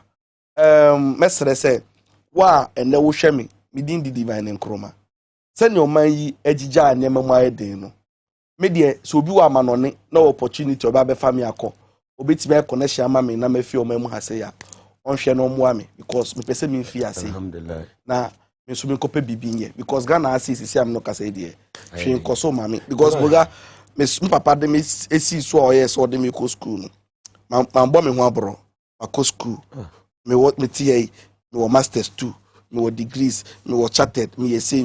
mesere se wa ene wo hwe me din di divine nkroma se ne o man yi agigya anema mu ayeden no me de so obi wa manone na opportunity oba be fa me akọ obeti be connection ama me na mafi o mamu hase ya onhwe no mo ame because me pese me fi ase alhamdulillah na me so me kope bibi nye because Ghana asisi am no kasa die hwe nkoso mame because boga me papa de me esi so o yes o de me ko school no ma bo me ho abro akọ school me what me tie me wo masters too me wo degrees me wo chartered me yesi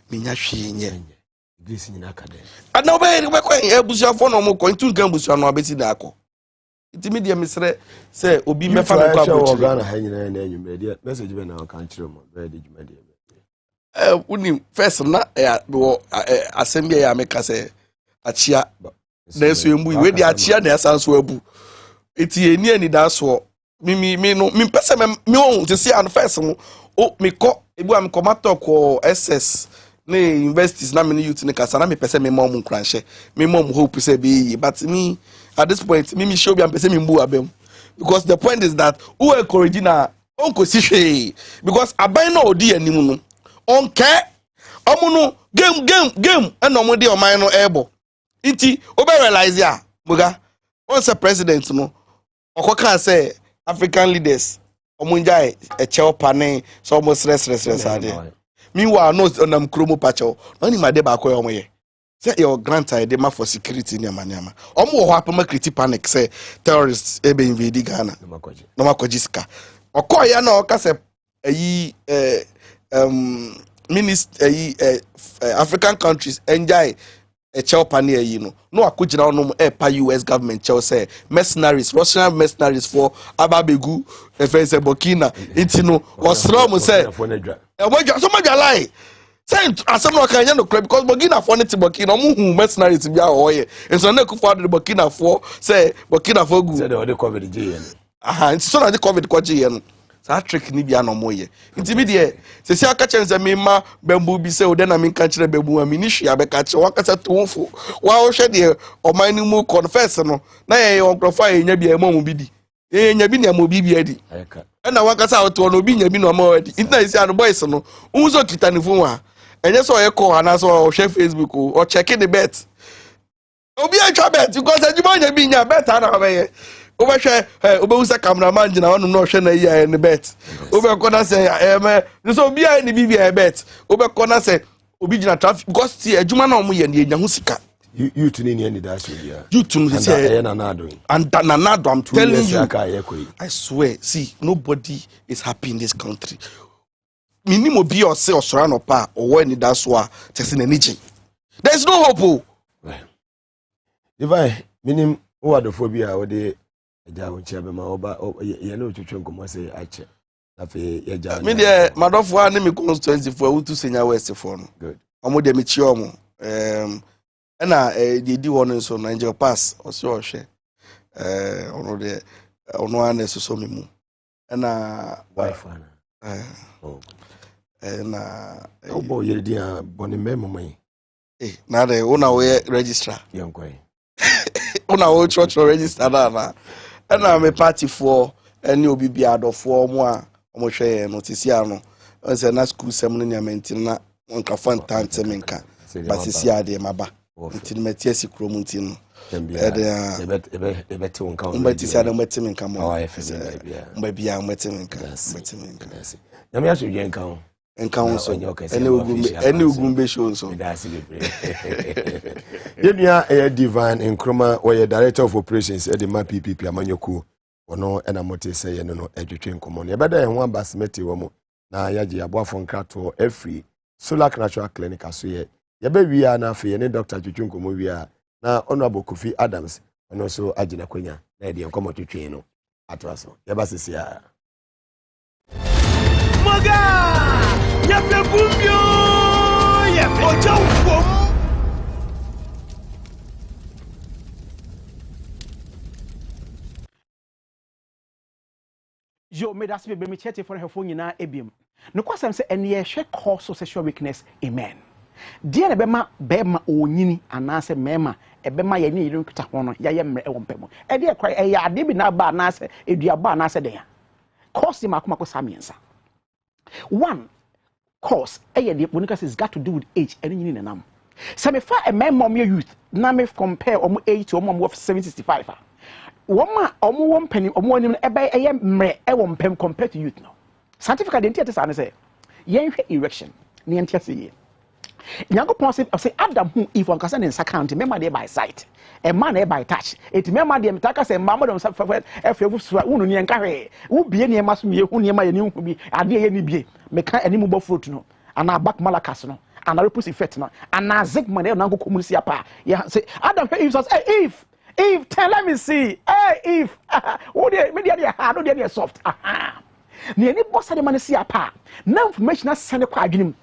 me nya hwe nye degrees nyina ka de ana obe ko ebusuafo no mo ko ntu gan busuafo no abeti da akọ itimi de mesere se obi mefa me kwa bochi Ghana ha nyina na enyu media message be na kan kire mo be de dwuma de uni first na wo assembly ya meka se achia na so emu we de achia na asanso abu eti eni ani da so mi no mi pese me won te see an first no o me ko ebu am komato ko SS ne universities na me youth ne kasa na me pese me mom nkranhye me mom hope say be but me at this point me show be am pese me mbu abem because the point is that who encourage na onko si hwe because aban na odi anim no onke omuno game eno mo de oman no ebo nti obe realize ya muga on say president no okoka say African leaders omunjai e cheopane so almost stress ade meanwhile no onam kromo pacho no ni made ba ko yomo ye say your grant I dey for security ni amanyama omo wo apama create panic say terrorists ebe invade Ghana no makoji sika okoya na oka say ayi African countries enjoy a cheopane ayi no akugina no pa US government chel say mercenaries Russian mercenaries for ababegu efense Burkina intino osro mo say e so ma lie say asem no kan ya no because Burkina for net Burkina mo hu mercenaries bia oye enso na kufa de Burkina for say Burkina for gu say the covid je so na the covid kwa je no sa trick ni bia no moye nti bi de se si aka chense me ma bambu bi se o de na me kan kire bambu ami ni hwia be ka kire wakasa tonfo wa wo hwe de o man ni mu confess no na ye onkrofo enya bia emo bi di enya bi na mo bi bia di na wakasa o to no bi nya bi no ma di nti na isi an boys no unzo kitanifo wa enye so ye call ana so o hwe Facebook o check the bet obi a twa bet because ejimo nya bi nya bet ana ba ye obehwe obewusa cameraman jina wonu no hwe na yi ne bet obekona say me so obi a ni bibia bet obekona say obi jina traffic because ti adwuma na omo ye ne nya ho sika you to ni any that so dia you to say na nado and na nado I'm telling you I swear see nobody is happy in this country minimum be or say osora no pa or any that so tese na niji there is no hope if I minim who the phobia or the ja wonche be ma oba ye na otwetwe nkomo se ache afi ye ja me de madofo a ne me constituency for wutu senya west for no good omo de me chi omo na de di won so Nigeria pass o se o hwe ono de ono ana so me mu na wife ana na obo ye di a boni memo mai na de una we registrar yankoi una wo church register na na me party for any obibi adofo omo a omo hwe no tisi ano onse na school sem no nyamenti na onka fantante menka basisi ade maba ntini meti asikro mu ntino ebete wonka mbati si ade mbati menka mo mbabi a mbati menka nyame aso je nka ho so ene Gumbe show so yebia divine nkroma we director of operations at the PPP amanyoku ono ena mote say ye no adwetwe nkomo ne beda ho abasmeti wo mo na yaje aboafo nkrato every solar natural clinic aso ye be wi na afi ne Dr. Twetwe nkomo wi a na honorable Kofi Adams ono so agina kwanya na de nkomo twetwe no atraso ye ba sisi a Moga ya pegumbio ya ojaufo. Yo made us be me chat for her phone na ebiem. No kwasam say ene ye hwe cause of sexual weakness. Amen. deɛ na bɛma bɛma onyini anaasɛ mɛma ɛbɛma yɛ ne yiri nkita ho no yɛ mmerɛ ɛwɔ mpɛ mu ɛdeɛ kɔ ɛyɛ ade bi na ba anaasɛ eduaba anaasɛ deɛ course ma akoma kɔ saa mmiɛnsa one course ɛyɛ deɛ monica says got to do with age ɛne nyini nenam sɛ mefa mɛma ɔmo yɛ youth na me compare ɔmo age to ɔmo wɔ 765 a wɔn a ɔmo wɔ mpɛni ɔmo anim no ɛbɛyɛ ɛyɛ mmerɛ ɛwɔ mpɛm compared to youth no scientifically deɛ nti ɛte saa ne sɛ yɛnhwɛ erection ne yɛnti ase yie Nyankopɔn say Adam who if one can nsa count remember there by sight a man there by touch it remember them taka say mama dem say efu so wonu ne nka hwe wo bie ne ma so me hu ne ma ye ne hu bi ade ye ne bie meka ani mu bɔ fruit no ana back malakas no ana repusi fet no ana zigman e na nko komunisi apa ya say Adam Eve says hey Eve tell let me see hey Eve wo dey me dey hard no dey soft aha ne ani bossa de man see apa na information asane kwa adwenem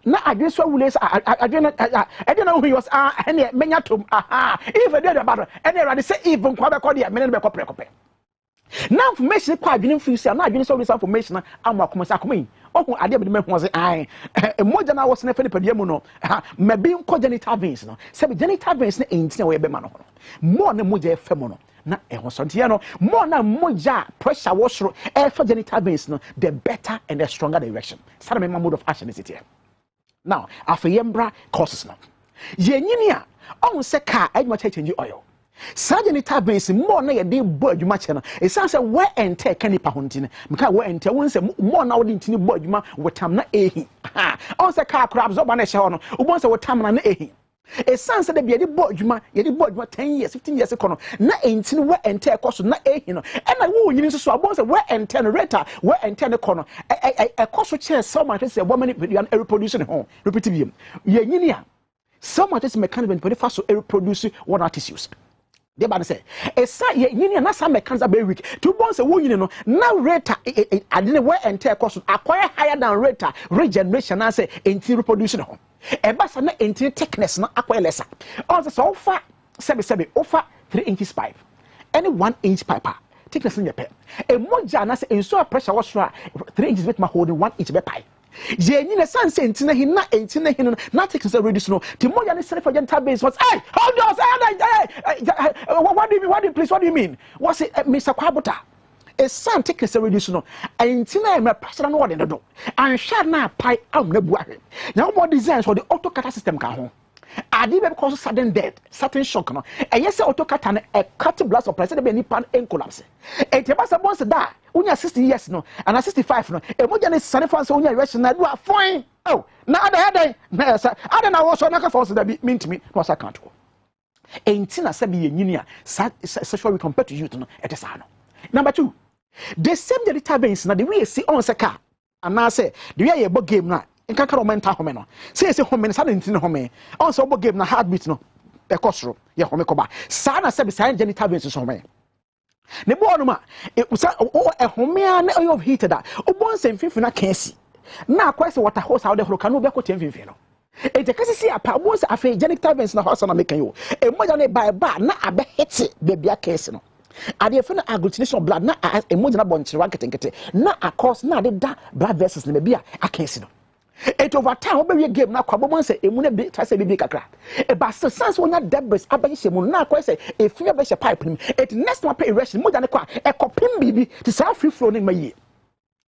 na adwen so wule adwen na hu was ene menya tom aha if e dey about ene rade say even kwa be kɔ de mene be kɔ prekope na information kwa adwen fi si na adwen so wule information amwa komasa akomi ohun ade be me hu say ai emoja na was na fe nipadua mu no mabi nkɔ genital veins no se be genital veins na enti na we be ma no mo na moja e fe mo no na ehon so ntia no mo na moja pressure wo soro e fa genital veins no the better and the stronger the erection sada me mode of action is it here. Now, after yembra causes now. Yenyini a on se car adwuma change oil. Sajeni tabens more na ye dey bo adwuma che no. E san se wear and tear kan nipa ho ntine. Meka wear and tear won se more na wodi ntine bo adwuma wetam na ehi. On se car crab zo ba na hye ho no. Ubon se wetam na ehi. E san se de be ye bo adwuma 10 years 15 years kono na entine wear and tear koso na ehi no. E na wo nyini so ubon se wear and tear no reta wear and tear no kono. E koso che so much say woman reproduce no repetitive. Ye nyini a so much is mechanism but fa so reproduce water tissues. They ba say e sa ye nyini na sa mechanism be weak to bon say wo nyini no na rate adene wear and tear koso acquire higher than rate regeneration na say enti reproduce no e ba sa na enti thickness na acquire lesser on say so fa sebe over 3 inches pipe any 1 inch pipe thickness in your pen e moja na say enso pressure was 3 inches with my holding 1 inch be pipe ye nyina sanse entina hin na entina hin na thickness reduce no ti moja ne self genital veins was hey hold on what do you mean was it Mr. Kwabota a san thickness reduce no entina me pressure no wode do and sha na pai am na buahe now more designs for the autocata system ka ho adi be cause sudden death certain shock no e yes autocata na a cut blood supply say be ni pan en collapse e te ba say bonse da unya 60 years no and 65 no e moja ne sane fanse unya erection na do afon oh na ada na sa ada na wo so na ka force da bi mintimi no sa count ko enti na say be yenyini a sexual we compare to youth no e te sa no. Number 2, the same genital veins na the way see on say car and na say the way you book game na nka ka mental home no say home sa ntini home on so bo game na heartbeat no e kosoro ye home ko ba sa na say be sa genital veins so home ne bo no ma e home na of heated that o bon say mfifi na kansi na kwese water hose how the holo kanu be ko tem mfifi no e je kasi si apa bo say afa genital veins na house na mekan yo e moja na ba na abe hit baby akesi no ade fe na agglutination of blood na emoji na bonchire wa ketenkete na across na de da blood vessels na baby akesi no. It over time we game na kwabo mon say emu na be try say bibi kakra e ba se sense wonya debris abaye mu na kwa say e free be pipe nim it next one pay erection moja ne kwa e kopim bibi ti sa free flow ne mayi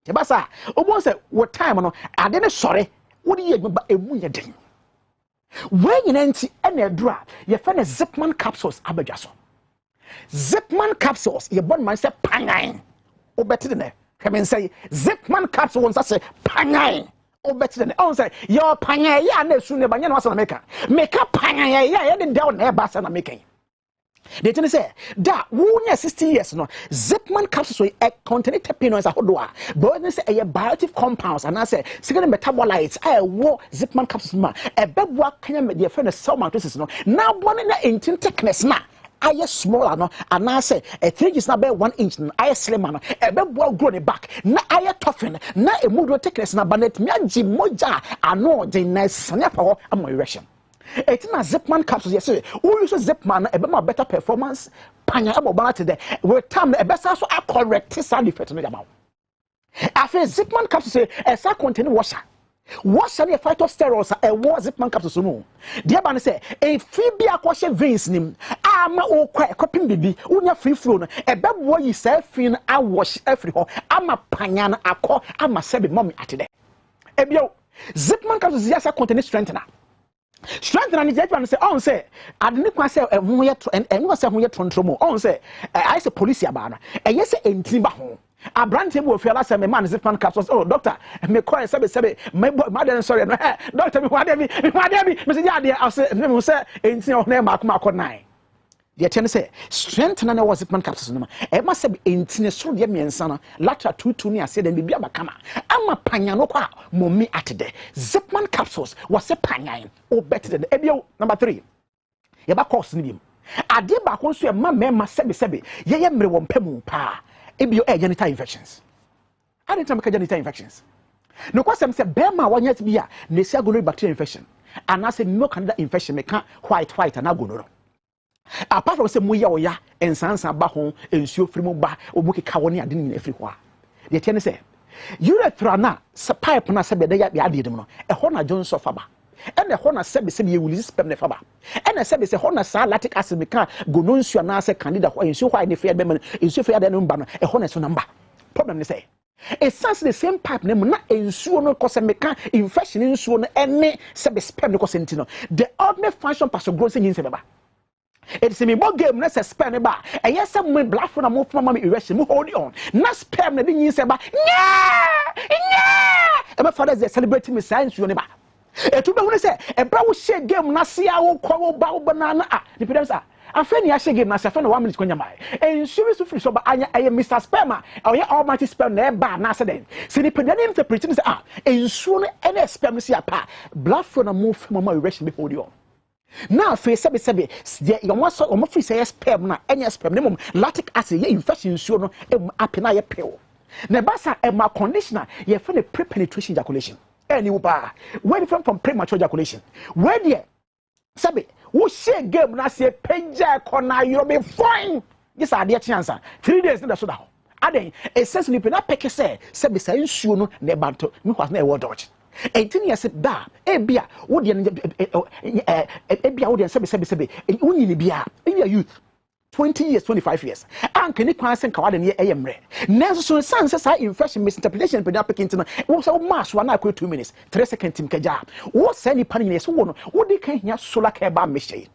e ba sa obon say what time no ade ne sore wo di edwuma emu nya den when you nanti e na edura ye fa na Zipman capsules abadwa so Zipman capsules ye bon man say pangan obeti ne kemen say Zipman capsules say pangan o better than on say your panya ya na su ne banya na wasa na meka panya ya de down na ba sa na meka they tell say da wunya 60 years no Zipman capsules we contain terpenoids ahodo but they say a bioactive compounds and I say second metabolites wo Zipman capsules ma e beboa kanya me de friend cell matrices no na bone na entin thickness na aye smaller no and I say a 3 inches na be 1 inch no aye slimmer no e be boa grow ne back na aye toughen na e mudo thickness na banet me agi moja ano de nice sane pa ho am erection it na Zipman capsules yes who use Zipman na e be ma better performance panya e bo to there with time e be so correct side effect no jama afi Zipman capsules e sa contain washer What's any phytosterols a war Zipman capsules no? Dear Ban say, a Phoebe aquashe veins nim, ama o coping baby, unya free flow, a bad boy you say, fin, I wash every hole, ama panyan, a call, ama sebi mommy at today. Ebio, Zipman capsules yes, I contain strengthener. Strengthener and the say, on say, I didn't say a moya and was a moya trontromo, on say, I say police abana, and yes, in timber home. A brand table of your last man is a fan capsules. Oh, doctor, me call my mother, sorry, doctor, Mr. Yadia, I'll say, ain't no name, Mark 9. The attendant say, strengthen and was it man capsules. It must have been in a sort of me son, latter 2 near said and be a bacama. I'm a panyanoka, mommy at the Zipman capsules was a panyan, or better than Ebio. Number 3. Yaba course him. I did back once to a man, sebi, ye won pemu pa. Ebio genital infections. I didn't make genital infections. No question say Bema 1 year to be a Nesia bacterial infection. And I say no Canada infection make white and agono. Apart from say muya and sansa bahon and so free ba obuki kawani adin everywhere. The ten say urethra na pipe na sebe de ya ade no e ho na John sofaba. And the honor sebe ye will spam the faba. And the sebe se honor sa lactic acid meka go no nsu na se candida ho nsu why the fear be nsu fear the number no e honor so number. Problem is say it sounds the same pipe name na nsu no cause meka infection nsu no any sebe spam no cause no. The ordinary function pastor growing in sebe ba. It's a me game na se spam ba. E yes some black for na mo from mama erection mo hold on. Na spam na bin yin sebe. Nya! E my father is celebrating me science you ne ba. Etu be wona say e bra wo share game na se a wo kwa wo ba wo banana a the pedams a afeni ya share game na se afeni 1 minute kwanya mai ensure so free so ba anya Mr. Sperma or ya almighty sperm na e ba na se den se ni pedani interpreting say ensure no ene sperm se apa blood flow na move mama erection be hold on now face sebe your mo free say sperm na enya sperm na mom lactic acid ye infection ensure no e apena ye pill na basa e ma conditioner ye fe pre-penetration ejaculation. Any where different from premature ejaculation. Where there, sabi, who share game na say penja corner you be fine. This are the chance. 3 days na so da. Aden essentially pe na peke say sabi say nsuo no na banto me kwase na e wo dodge. 18 years da ebia wo de ebia wo de sabi unyi ni bia ebia youth 20 years, 25 years. And can you pass and call in AMRE? Never so sans say infection misinterpretation per applicant. What's a mass 1 2 minutes, 3 seconds Tim Kaja. What's any panis one? What they can hear solar care bar meshe.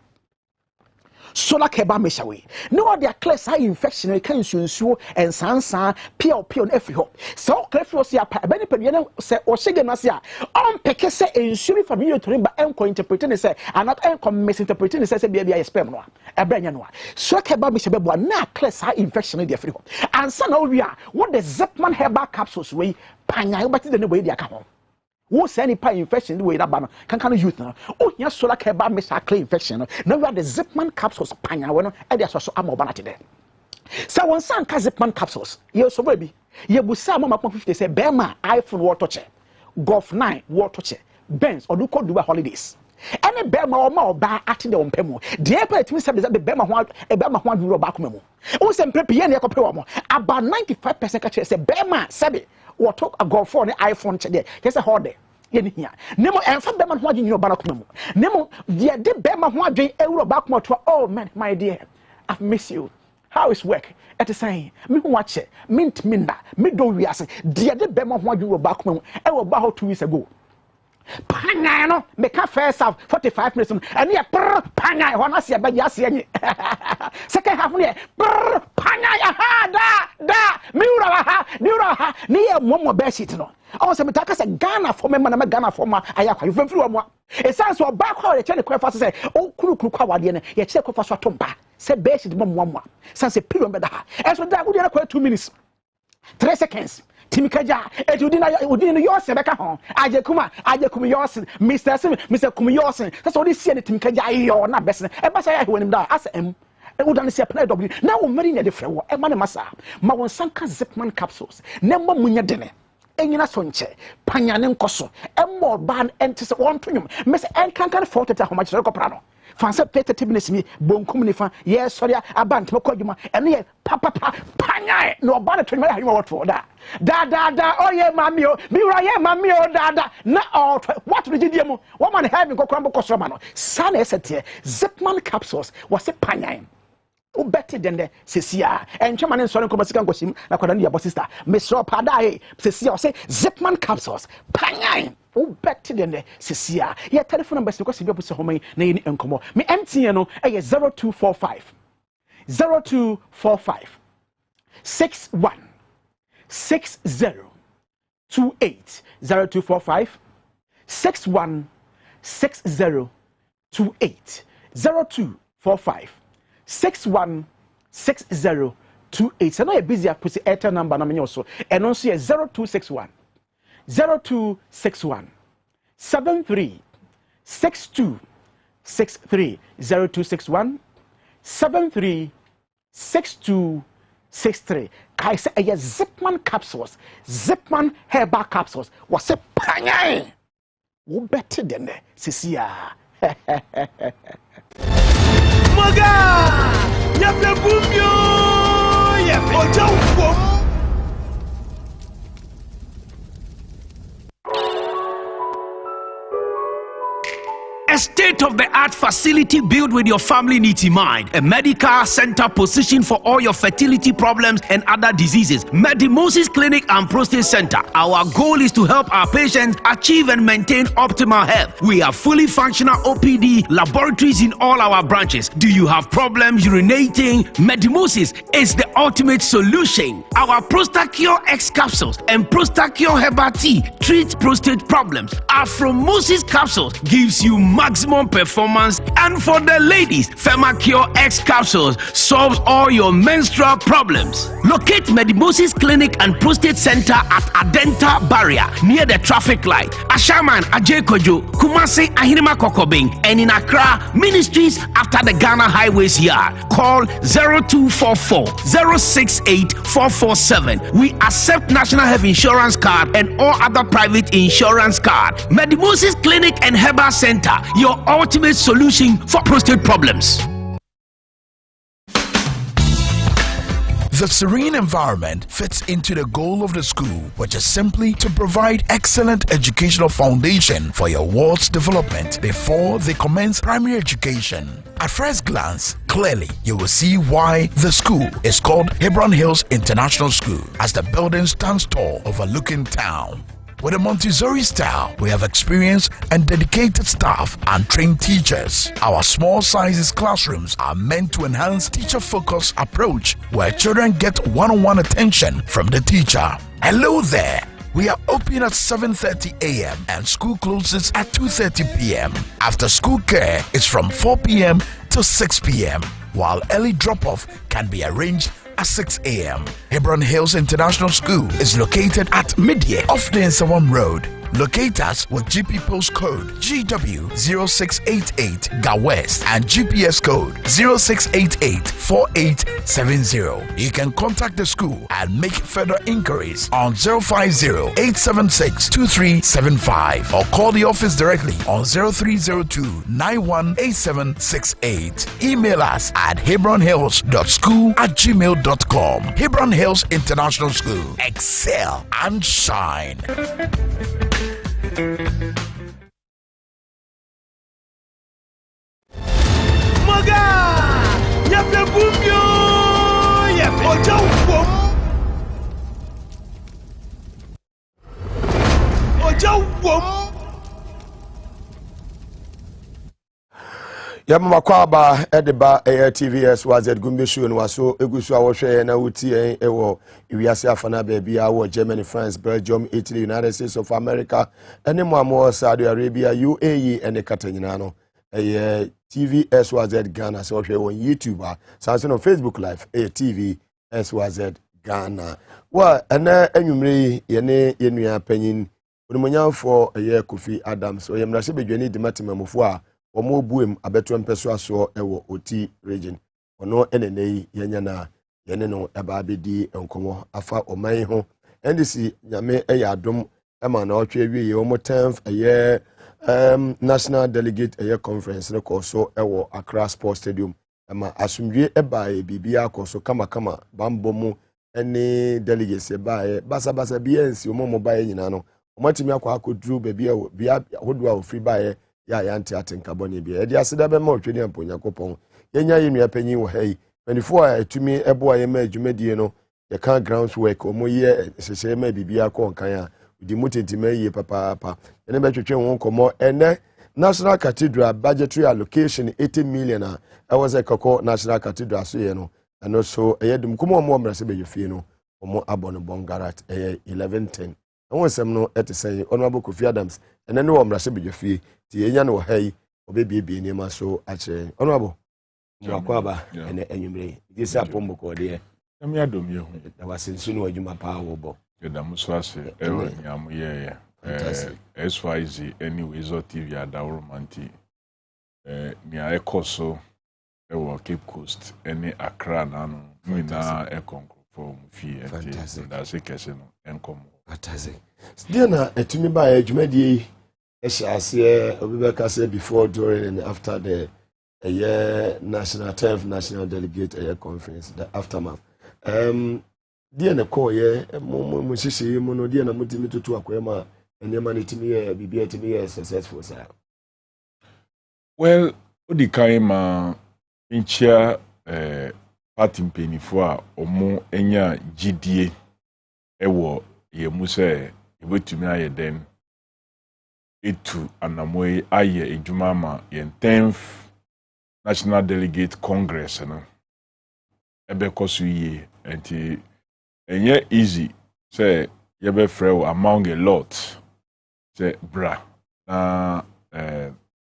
Solar care bar meshawe. No, they are class high infection, can so and sansa, pure on every hope. So, Clefros, ya Benny Pediana say, or Shiganasia, on Pekese and Shuri from you to him, but I'm interpreting say, and not misinterpreting says a baby a sperm. A brand new one. So, Kebab Mishabua, now class high infection in the free hope. And so now we are what the Zipman herbal capsules way, Panya, but in the way they come home. Who send pie infection the way that banner can youth now? Oh, yes, solar care bar miss a clay infection. Now we are the Zipman capsules, Panya, when and there's also a more banner there. So one son Zipman capsules. Yes, so baby. You will say, Mamma 50 say, Bema, iPhone water check, Golf 9 water check, Benz, or do call do holidays. Any Bema or more by acting on Pemo. The airport to me says that the Bema one euro back memo. Oh, some prepian about 95% catch say Bema, Sabi. Or talk a golf for the iPhone today. There's a holiday. Here. Nemo and for Bema watching your banakum. Nemo, dear, did Bema watching euro back more to oh man, my dear, I've missed you. How is work? At the same, me watch it, mint minda, me do we ask, dear, did Bema watching your back home, about 2 weeks ago. Pangano, make a first of 45 minutes, and yeah, panga, when I see a bad yassi. Second half, panga, Mura, near Momo Bessit. Also, Metaka said Ghana for me, and Ghana for my Ayaka. You flew on. It sounds so back how the Chinese craft say, oh, Krukawa, yet check for Swatomba, said Bessit Mom, Sans a period better. As for that, we are quite 2 minutes, 3 seconds. Timikaja, et you didn't yours, Rebecca home. Ajakuma, yours, Mr. Kumiosin. That's all this year, Timikaja, or not best. And but I went him down. As M. I wouldn't say a play W. Now we're marrying a different one. And Massa, Mawan Sanka Zipman capsules. Number Munya dinner. Engina Sonche, Panyan Cosso, and more ban enters 1 premium. Miss N can't afford it how much Soprano. fanse pete tibnes mi bonkum ni fa ye sori abant mekwadwuma eno ye papa panya no ba na twema ya what for da oh ye mami o mi wura ye mami o da na what do you mu woman have me kokrambo kosoma no sana esete Zipman capsules was a panya o better than the sesia and chairman sorry ko basika nkosim na kwada ni your sister mesro pada sesia o say Zipman capsules panya o better than the sesia your telephone number because you be home na yini enkomo me MTN no 0245 61 60 28 0245 61 60 28 0245 61 60 28. So now you're busy at pussy airtel number na menyo so and also 0261 73 62 63 0261 73 62 63. Kai say a Zipman capsules, Zipman herbal capsules was a panya. Wo better than the Sisia. Maga! Yape Gumbio! Yape Ojo! A state-of-the-art facility built with your family needs in mind. A medical center positioned for all your fertility problems and other diseases. Medimosis Clinic and Prostate Center. Our goal is to help our patients achieve and maintain optimal health. We have fully functional OPD laboratories in all our branches. Do you have problems urinating? Medimosis is the ultimate solution. Our Prostacure X capsules and Prostacure Herbal Tea treat prostate problems. Afromosis capsules gives you maximum performance, and for the ladies, Femacure X capsules solves all your menstrual problems. Locate Medimosis Clinic and Prostate Center at Adenta Barrier near the traffic light, Ashaman Ajekojo, Kumasi Ahirima Kokobing, and in Accra Ministries after the Ghana Highways Yard. Call 0244 068 447. We accept National Health Insurance card and all other private insurance card. Medimosis Clinic and Herbal Center, your ultimate solution for prostate problems. The serene environment fits into the goal of the school, which is simply to provide excellent educational foundation for your ward's development before they commence primary education. At first glance, clearly you will see why the school is called Hebron Hills International School, as the building stands tall overlooking town. With a Montessori style, we have experienced and dedicated staff and trained teachers. Our small sizes classrooms are meant to enhance teacher-focused approach where children get one-on-one attention from the teacher. Hello there! We are open at 7:30 a.m. and school closes at 2:30 p.m. After school care is from 4 p.m. to 6 p.m. while early drop-off can be arranged at 6 a.m. Hebron Hills International School is located at Midye off the Nsawam Road. Locate us with GP postcode GW0688 GA West and GPS code 06884870. You can contact the school and make further inquiries on 050-876-2375 or call the office directly on 0302-918768. Email us at hebronhills.school@gmail.com. Hebron Hills International School. Excel and shine. Maga! Yape Gumbio! Yape Ojo! Yamma Kwaba Ediba TVS was at Gumbe show and was so Egusu Awoshe and Awuti Ewo Iwiase Afana Baby Awo Germany, France, Belgium, Italy, United States of America, and more Saudi Arabia, UAE and the Catalano. TVS was at Ghana, so on YouTube, Samson on Facebook Live, TVS was at Ghana. Well, and anyway, Yene Penin, when for a year Kofi Adams, so I'm not sure you need the maximum of war. Omo buem abeto mpeso aso ewo oti region ono enene yenya yene no eba abedi enkomo afa oman ho ndc nyame eya adom ema na otwe wie omo 10th national delegate conference no kɔ so ɛwɔ Accra Sports Stadium ama asumdwe ɛbaa bibia kɔ so kama bambo mu ɛne delegates ɛbaa basa bia nsi omo baa nyina no omatimi akɔ akɔduru bia hodo a ofri baa ya yante atenkabɔne bia ɛde aseda bɛma otwedi amponya kopɔn yenya yenua panyin wɔ ha yi manifo a etumi ɛboa yɛ ma adwumadie no yɛka ground work omo yɛ hyehyɛ ma bibia kɔ nkan a di mutintima yie papa ene betwetwe won komo ene National Cathedral budgetary allocation 80 million a was a koko National Cathedral so ye no and so eyedum komo omo mrase bejefie no omo abono bongarat 1110 won sem no etesen honorable Kofi Adams ene no mrase bejefie ti enya no hai obebiebie ni ma so ache honorable mwakwaba ene enwumre disi apombo ko de am ya dom ye hu da wasensu no adwuma pa wo bo Gedam so ase ewa nyam ye SYZ anyways or TV adawro manti mi a ekoso ewa Cape Coast any Accra na no mi na ekonkrofo mu fi enti da se kese no enkomo fantastic still na etumi ba adwumadie ase obibeka say before during and after the national 10th national delegate conference the aftermath die na call ye mo sisi mo no die na mutimi tutu akwema enema ne timi ye bibia timi ye successful sir. Well odi kai ma inchia party mpenifo a omo enya gidie ewo ye mu se ebetumi aye den etu anamoy aye ejuma ma ye 10th national delegate congress no ebe kosu ye enti enye easy say yebe frɛ among a lot say bra na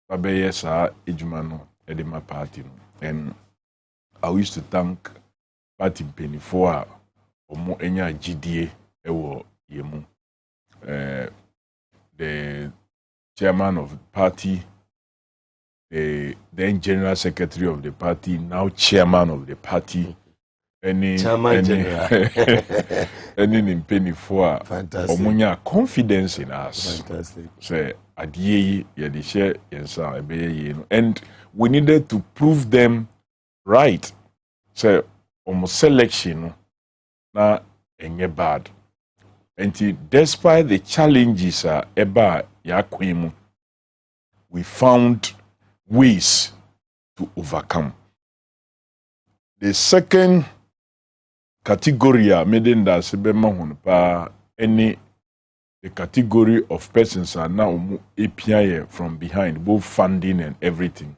babeye sa ejuma no edema party no and I used to thank party penifo a omo enya gidie ewo yemu the chairman of the party, the then general secretary of the party, now chairman of the party, any penny for omunya confidence in us. Fantastic. Say adiye ye share yensa ebeye, and we needed to prove them right. Say almost selection na enye bad. And despite the challenges eba yakwemu, we found ways to overcome. The second category made that sebema pa any the category of persons are now API from behind, both funding and everything.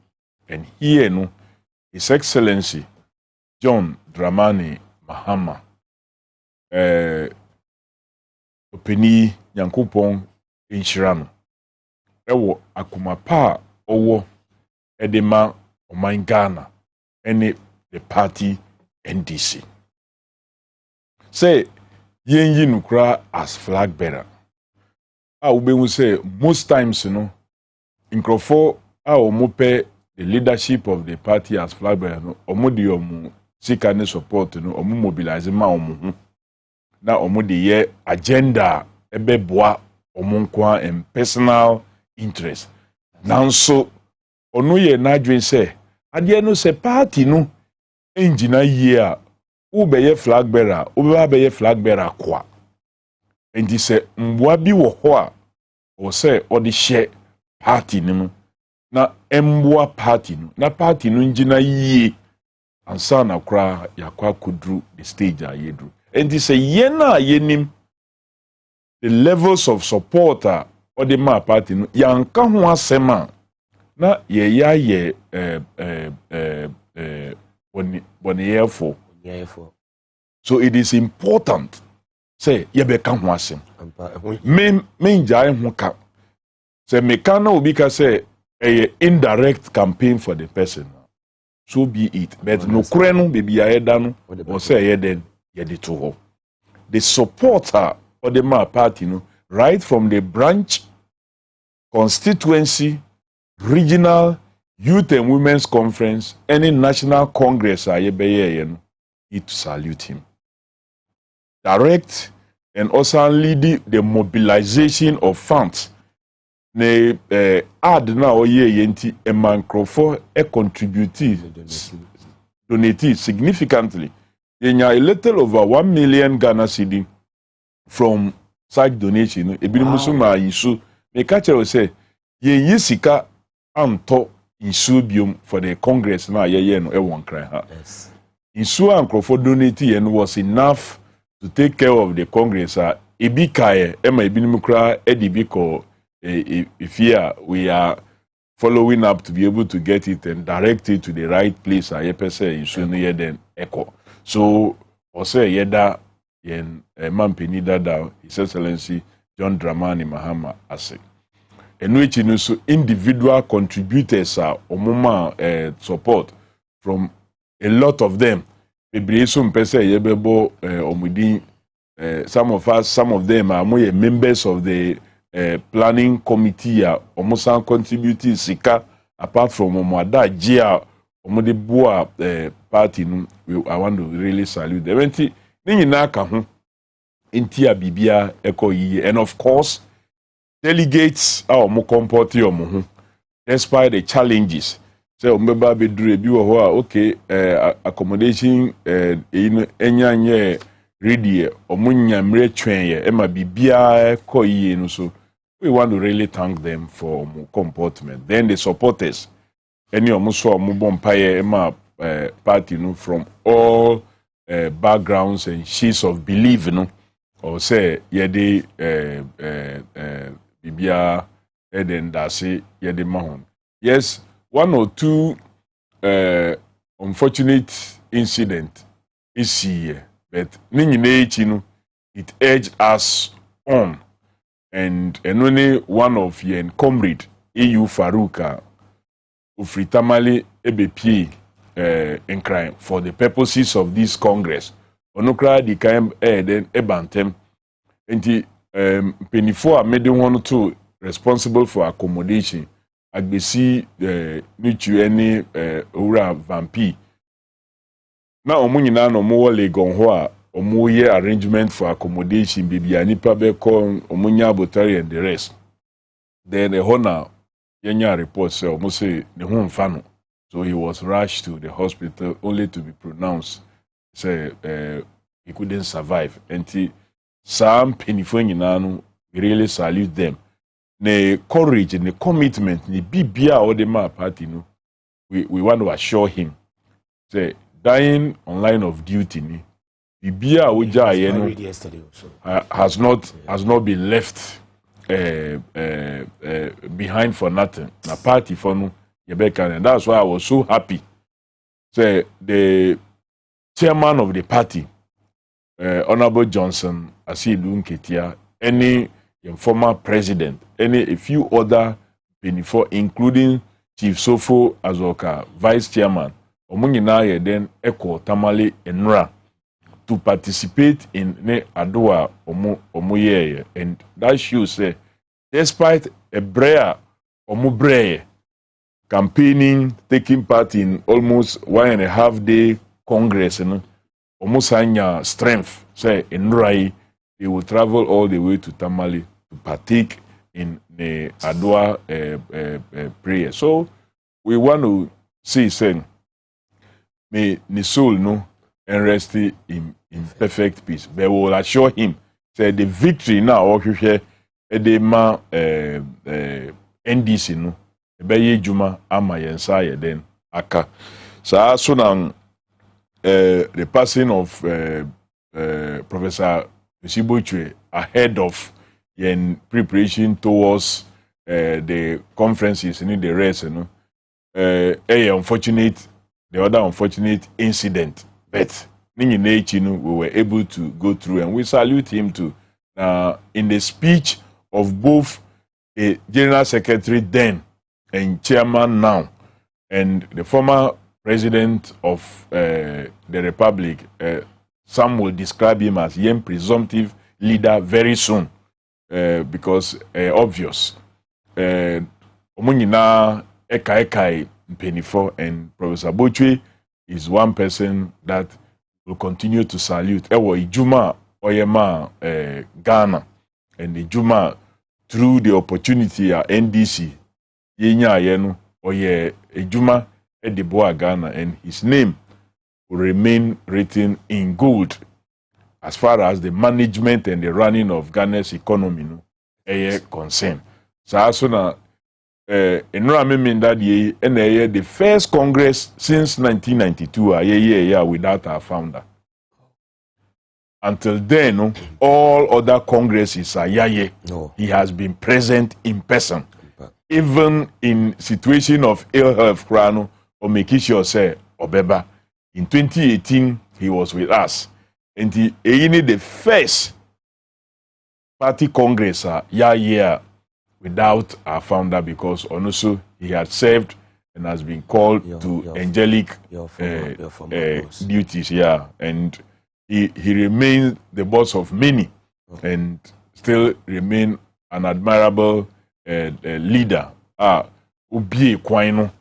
And here no, His Excellency John Dramani Mahama Openi Nyankopon Inshirano ewo akumapa owo edema oman Ghana any the party NDC say yenyi nukra as flag bearer we say most times nkrofo omope the leadership of the party as flag bearer no omodi omu sika ne support no omu mobilize ma omu na omodi ye agenda ebeboa omunkwa and personal interest nanso onu ye na adwen se ade no se party no engina yie a ubeye flag bearer ubeye flag bearer kwa enti se mbua bi wo ho a o se odi hye party no na mbua party no na party no ngina yie ansa na kra yakwa kudru the stage a yedru enti se yena yenim the levels of support or the ma party no yanka ho asema na ye so it is important say ye be ka ho asem me njai ho ka say me can obi ka say a indirect campaign for the person so be it but no kure no bebi ayeda no or say ye den ye de to ho the supporter or the ma party no right from the branch, constituency, regional, youth and women's conference, any national congress, need to salute him. Direct and also lead the mobilization of funds ne ad na oye yenti e mankrofo e contribute donate significantly. Yenya a little over 1 million Ghana cedi from such donation. Ebi musuma insu me catch say ye yisika anto insu biom for the Congress na ye no e won kran ha. Insu ankrofo donate yen was enough to take care of the Congress. Ebi kaye ema ebi nimukra edibi ko if here we are following up to be able to get it and direct it to the right place. I say you should hear then echo. So also yeda yen mampeni dada His Excellency John Dramani Mahama ase. And which you know so individual contributors are omuma support from a lot of them. Maybe some person yebebo omudi some of them are more members of the planning committee almost contributing sika apart from Omada Gia Omode Boa party no I want to really salute them. Enti ni na ka ho enti abibia eko yi and of course delegates are mo comport omo ho despite the challenges say ombeba bedure bi wo ho okay accommodation enyanye ready omunya mre twen ema bibia eko yi no so we want to really thank them for comportment. Then the supporters, any omuso omubompaye ema party no from all backgrounds and sheets of belief no or say yede bibia eden dase yede mahon. Yes, one or two unfortunate incident is here, but no it urged us on. And only one of yen comrade EU Faruka Ufritamali EBP in crime for the purposes of this Congress. Onokra di kaim then ebantem. And penifo made one to responsible for accommodation. Agbesi nichu any ura vampi. Na omunyina no mo legon ho a omoye arrangement for accommodation baby anipa be call omunya abotari and the rest. Then the honor yenya report say omo say the hu mfa no. So he was rushed to the hospital only to be pronounced say he couldn't survive. And some penifo nyina no really salute them. The courage and the commitment the bibia or the ma party no we want to assure him say dying on line of duty ni bibia oja no has not been left behind for nothing. Na party for no yebeka, and that's why I was so happy. Say the chairman of the party, Honorable Johnson Asidu Nketia, any former president, a few other before, including Chief Sofo Azoka, vice chairman, omunyina then Eko Tamale Enra, to participate in ne Adua Omoye, and that shows say despite a brea Omubreye campaigning, taking part in almost 1.5 day Congress, Omosanya strength, say Enrai, they will travel all the way to Tamale to partake in the Adua prayer. So we want to see saying, may the soul no and rest in perfect peace. But we will assure him that the victory now okay edema NDC no ebeye juma ama yensa then aka. So now the passing of Professor Isibochwe ahead of yen preparation towards the conferences and the rest, unfortunate, the other unfortunate incident, but we were able to go through, and we salute him too. In the speech of both a General Secretary then and Chairman now, and the former President of the Republic, some will describe him as young presumptive leader very soon, because obvious. Omunyina ekai Penifo, and Professor Bochwe is one person that will continue to salute. Ewo Ijuma Oyema Ghana, and Ijuma through the opportunity at NDC, yenya yeno oye ejuma edeboa Ghana, and his name will remain written in gold as far as the management and the running of Ghana's economy no concern. So also na enura memin that ye the first Congress since 1992 without our founder. Until then, all other congresses are He has been present in person. Even in situation of ill health, Krano, or making sure say Obeba. In 2018, he was with us. And the first party congress without our founder, because also he had served and has been called to angelic duties. And he remains the boss of many and still remain an admirable leader. Ubi Kwino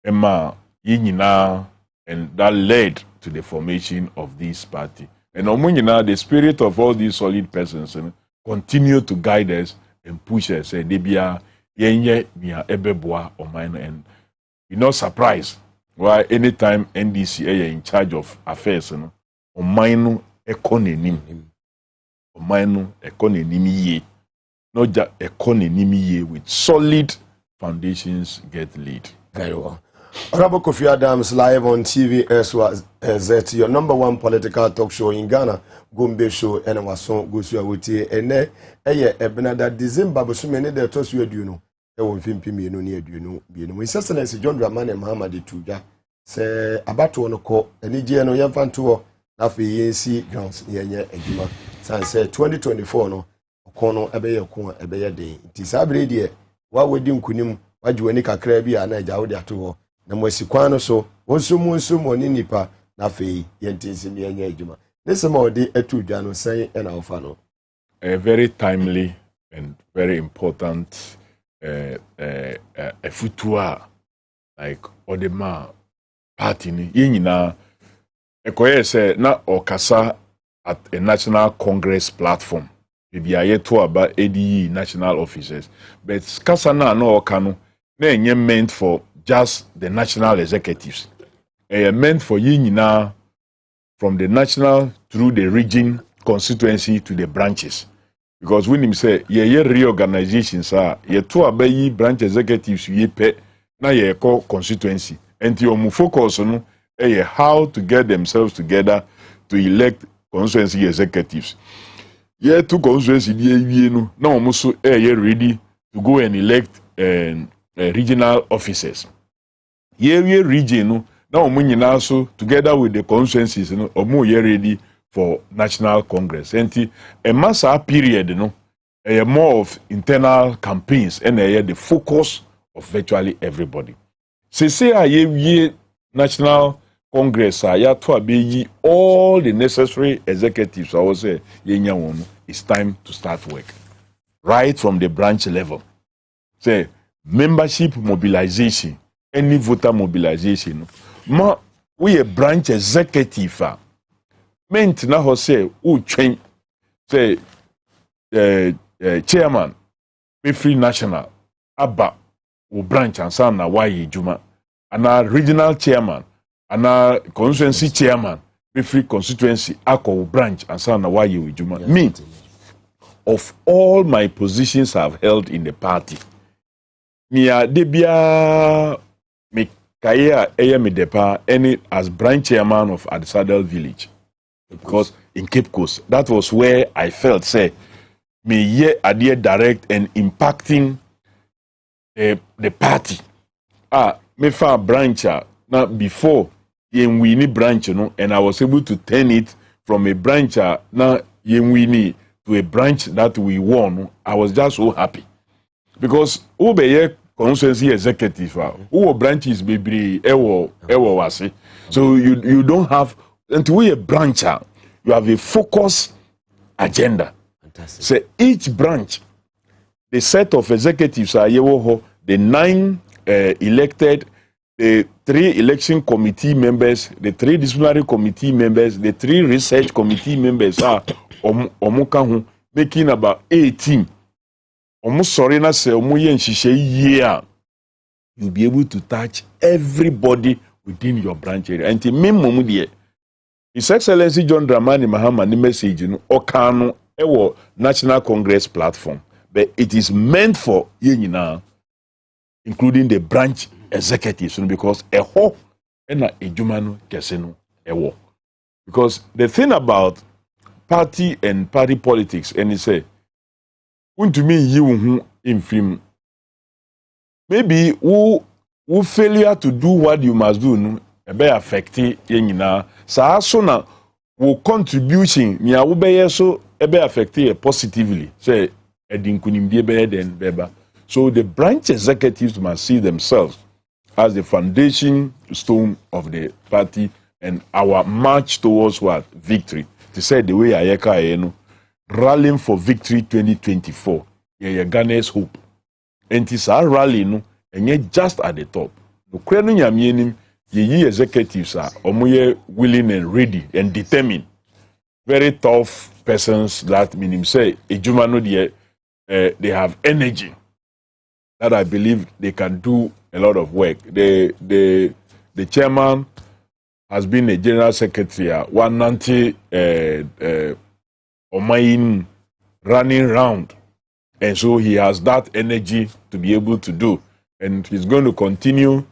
Emma Yinina, and that led to the formation of this party. And the spirit of all these solid persons continue to guide us and push us. Debia yenye mia ebeboa or mine, and you're not surprised why anytime NDC is in charge of affairs, or mine economy, or mine economy ye, not just economy with solid foundations get lead. Very well. Honorable Kofi Adams live on TV SYZ, your number one political talk show in Ghana, Gumbe show, and Wason Gusua Wuti, and Ebenada December, but so many that toss you do know. There won't be no near you know. His Excellency John Dramani Muhammad Tuja say about to call any Giano Yanfan tour, Nafi YNC Jones, Yanya Ejima, say 2024 no, Okono Abeya Kuna Abeya Day. It is every day. What we do Kunim, what you any Kakrabi and I Jaudia to na mwesikwano so wonso moni nipa na fei yentinsi ne anya adwuma nesema odi etu dwa no san na ofa no. A very timely and very important futua like odema party ni yenyina ekoye se na okasa at a national congress platform bibia yeto aba ADE national officers, but kasa na okano na enye meant for just the national executives. Meant for yinina from the national through the region constituency to the branches. Because when him say ye reorganizations are ye to abayi branch executives ye pe na ye call constituency. And you focus on how to get themselves together to elect constituency executives. Ye two constituency ye no na omuso ye ready to go and elect regional officers. Ye region now omunyina so together with the constituencies omu ye ready for national congress. And a massa period more of internal campaigns and the focus of virtually everybody. Say ye national congress ya to abeyi all the necessary executives. I was say it's time to start work right from the branch level. Say membership mobilization, any voter mobilization. We a branch executive. Meant na ho say who train say chairman be free national aba o branch and some na why juma and our regional chairman and our constituency chairman be free constituency ako branch and some na why juma. Me of all my positions I've held in the party, me a debia me kaya me depa any as branch chairman of Adisadel village. Because in Cape Coast, that was where I felt say me ye adhere direct and impacting the party. Me fa branch now before yen we need branch and I was able to turn it from a branch now yen we need to a branch that we won. I was just so happy because who be ye constituency executive who branches be ewo wase. So you don't have until we a brancher, you have a focused agenda. Fantastic. So each branch, the set of executives are the 9 elected, the 3 election committee members, the 3 disciplinary committee members, the 3 research committee members are making about 18 almost sorry na say omuye nhihye yie you'll be able to touch everybody within your branch area. And minimum there. His Excellency John Dramani Mahama ni message no okano ewo National Congress platform. But it is meant for yenyina, including the branch executives, because eho ena ejumano keseno ewo. Because the thing about party and party politics, and he say, to me you in film. Maybe who failure to do what you must do no be affect yenyina saa so na wo contribution nya wo be so be affect positively say edinkunimdie be den beba. So the branch executives must see themselves as the foundation stone of the party and our march towards what victory. To say the way ayeka no rallying for victory 2024 yeah Ghana's hope. And it's our rally no and just at the top. The krenu nyamienim ye executives are willing and ready and determined. Very tough persons that meaning say ejumano they have energy that I believe they can do a lot of work. The chairman has been a general secretary 190 Omayin running round. And so he has that energy to be able to do. And he's going to continue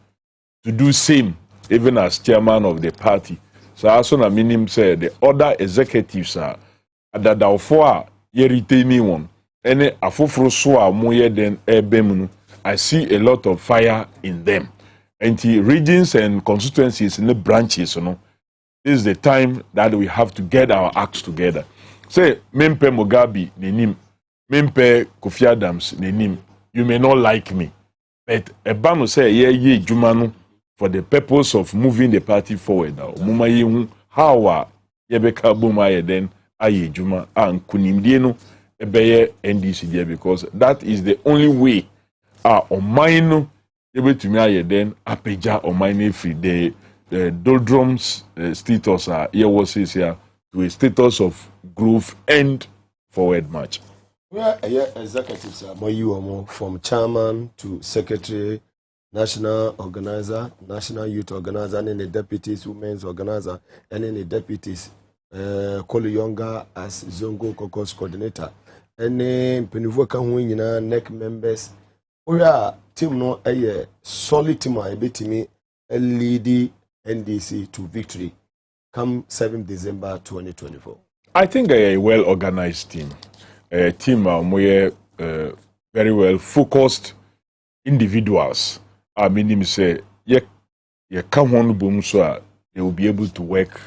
to do same, even as chairman of the party. So also na minim say the other executives are that therefore ye retain one. Any afofro so a moye den ebem. I see a lot of fire in them. And the regions and constituencies in the branches, this is the time that we have to get our acts together. Say, Mempe Mugabe, Nenim. Mempe Kofi Adams nenim, you may not like me, but Ebano say ye jumanu for the purpose of moving the party forward. Muma how yebeka buma then aye juma and kunimdieno ebeye NDC there because that is the only way on mine able to me then apeja on mine free the doldrums status here was here to a status of growth and forward march. Where executives are from chairman to secretary, national organizer, national youth organizer, and the deputies, women's organizer, and then the deputies, Kolo Yonga as Zongo Caucus coordinator, and then Penuvoka Huina, NEC members. We are team no a solid team, I bet me a lead NDC to victory come 7 December 2024. I think a well organized team. A team very well focused individuals. I mean, say, come on, boom, so they will be able to work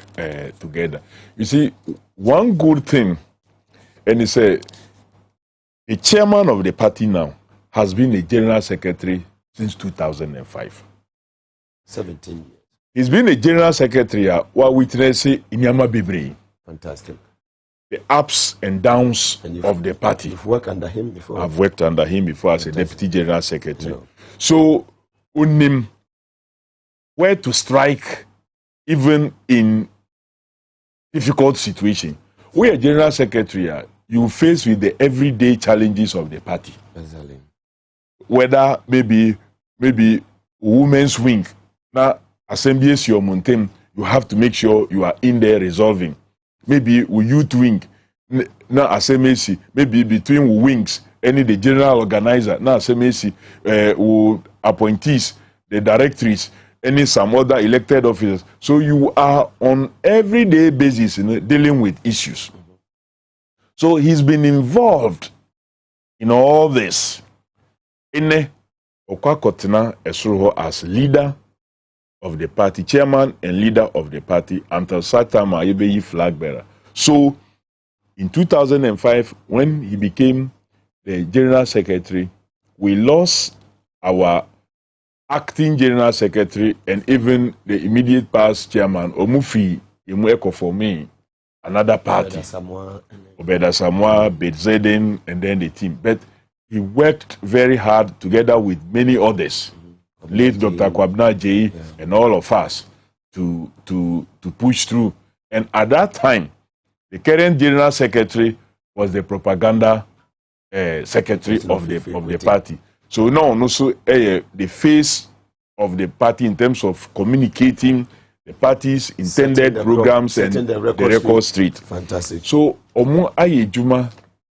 together. You see, one good thing, and it's the chairman of the party now has been a general secretary since 2005. 17 years. He's been a general secretary while witnessing Inyama Bibre. Fantastic. The ups and downs of the party. You've worked under him before? I've worked under him before as a deputy general secretary. No. So, unim, where to strike even in difficult situation. We are general secretary, you face with the everyday challenges of the party. Exactly. Whether maybe women's wing, now assembly is your mountain, you have to make sure you are in there resolving. Maybe we youth wing, now assembly, maybe between wings, any the general organizer, now assembly, appointees, the directories, any some other elected officers. So you are on everyday basis dealing with issues. So he's been involved in all this. Ine Okwakotina Esruho as leader of the party, chairman and leader of the party until Satama Yebeyi flag bearer. So in 2005, when he became the general secretary, we lost our acting general secretary and even the immediate past chairman, Omufi Imueko for me, another party. Obeda Samoa, Betzeden, and then the team. But he worked very hard together with many others, late Dr. Kwabna J, and all of us to push through. And at that time, the current general secretary was the propaganda secretary of the party. So now also the face of the party in terms of communicating the party's intended programs and the record street. Fantastic. So Omo Aye Juma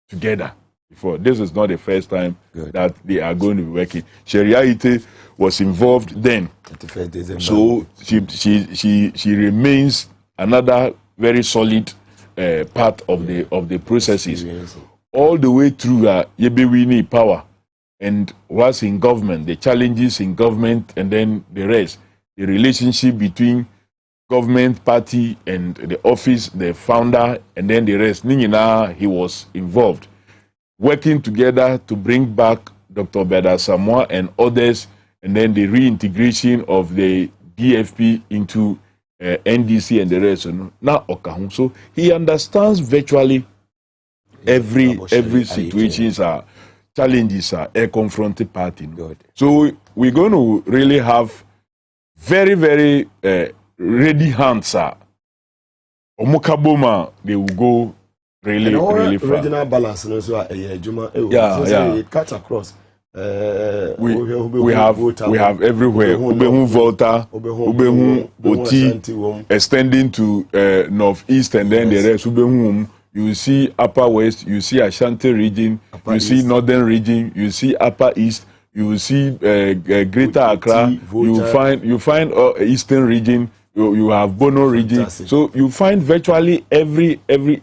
together before. This is not the first time that they are going to be working. Sharia Ite was involved then. So she remains another very solid part of the processes. All the way through Yebewini power and was in government, the challenges in government and then the rest, the relationship between government party and the office, the founder, and then the rest. Ningina, he was involved, working together to bring back Dr. Beda Samoa and others, and then the reintegration of the DFP into NDC and the rest. Now, so he understands virtually every situations are challenges are a confronted party. So we're going to really have very, very ready hands. Omukaboma, they will go really far. Regional balance also it cuts across. We have everywhere. Ubehu Volta, Ubehu Oti, extending to northeast and then the rest. Ubehu, you see Upper West, you see Ashanti region, you see Northern region, you see Upper East, you see Greater Accra, you find Eastern region, you have Bono region. So you find virtually every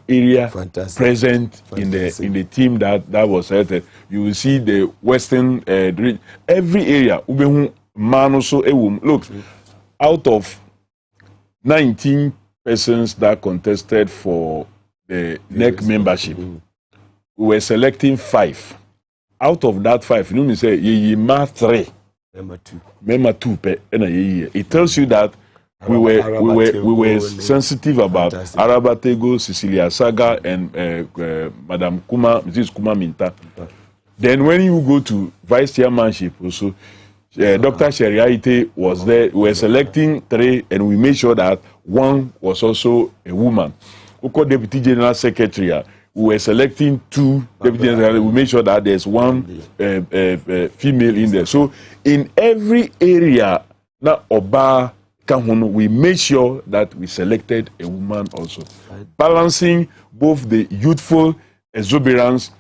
area present in the team that was selected. You will see the Western every area. Look, out of 19 persons that contested for the NEC membership, we were selecting 5. Out of that 5, you know me say Yeyima 3, Mema 2. It tells you that we were sensitive about Arabatego, Cecilia Saga, and Madam Kuma, Mrs. Kuma Minta. Then when you go to vice chairmanship also, Dr. Sheriaite was there. We were selecting 3, and we made sure that 1 was also a woman. Oko Deputy General Secretary, we were selecting 2 Deputy General. We made sure that there's 1 female in there. So in every area, now Oba we made sure that we selected a woman also, balancing both the youthful exuberance.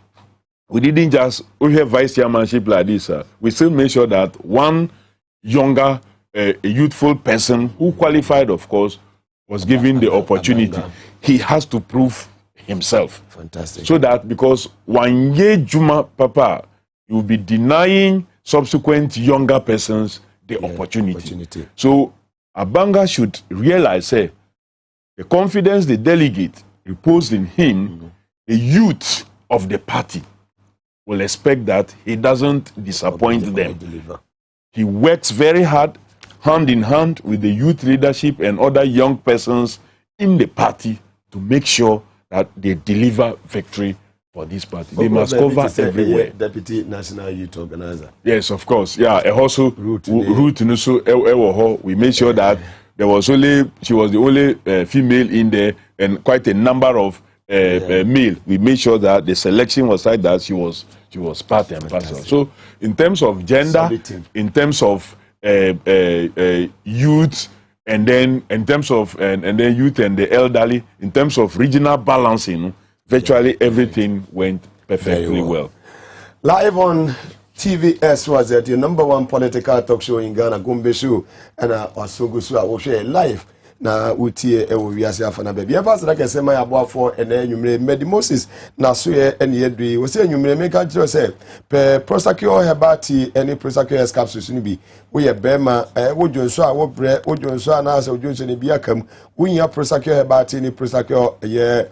We didn't just have vice chairmanship like this. We still made sure that 1 younger, a youthful person who qualified, of course, was given the opportunity. He has to prove himself. Fantastic. So that because one year Juma Papa, you will be denying subsequent younger persons the opportunity. So Abanga should realize the confidence the delegate reposed in him, the youth of the party will expect that he doesn't disappoint them. He works very hard, hand in hand with the youth leadership and other young persons in the party to make sure that they deliver victory for this party. They must cover everywhere. Deputy National Youth Organizer. Yes, of course. Yeah, also route we made sure that she was the only female in there, and quite a number of male. We made sure that the selection was like that. She was part and parcel. So in terms of gender, in terms of youth, and then in terms of and then youth and the elderly, in terms of regional balancing, virtually everything went perfectly well. Live on TVS was it your #1 political talk show in Ghana, Gumbe show, and also go so I will share live. Na utie ewo wiase afana baby ever say like say my aboafo ene nwumre Medi Moses na so ye ene yedui we say nwumre make ka jiro say pe prosecute hebati any prosecute capsules ni bi we ye bema wodwonso a wo bre wodwonso na say wodwonso ni bi akam we nya prosecute hebati ni prosecute ye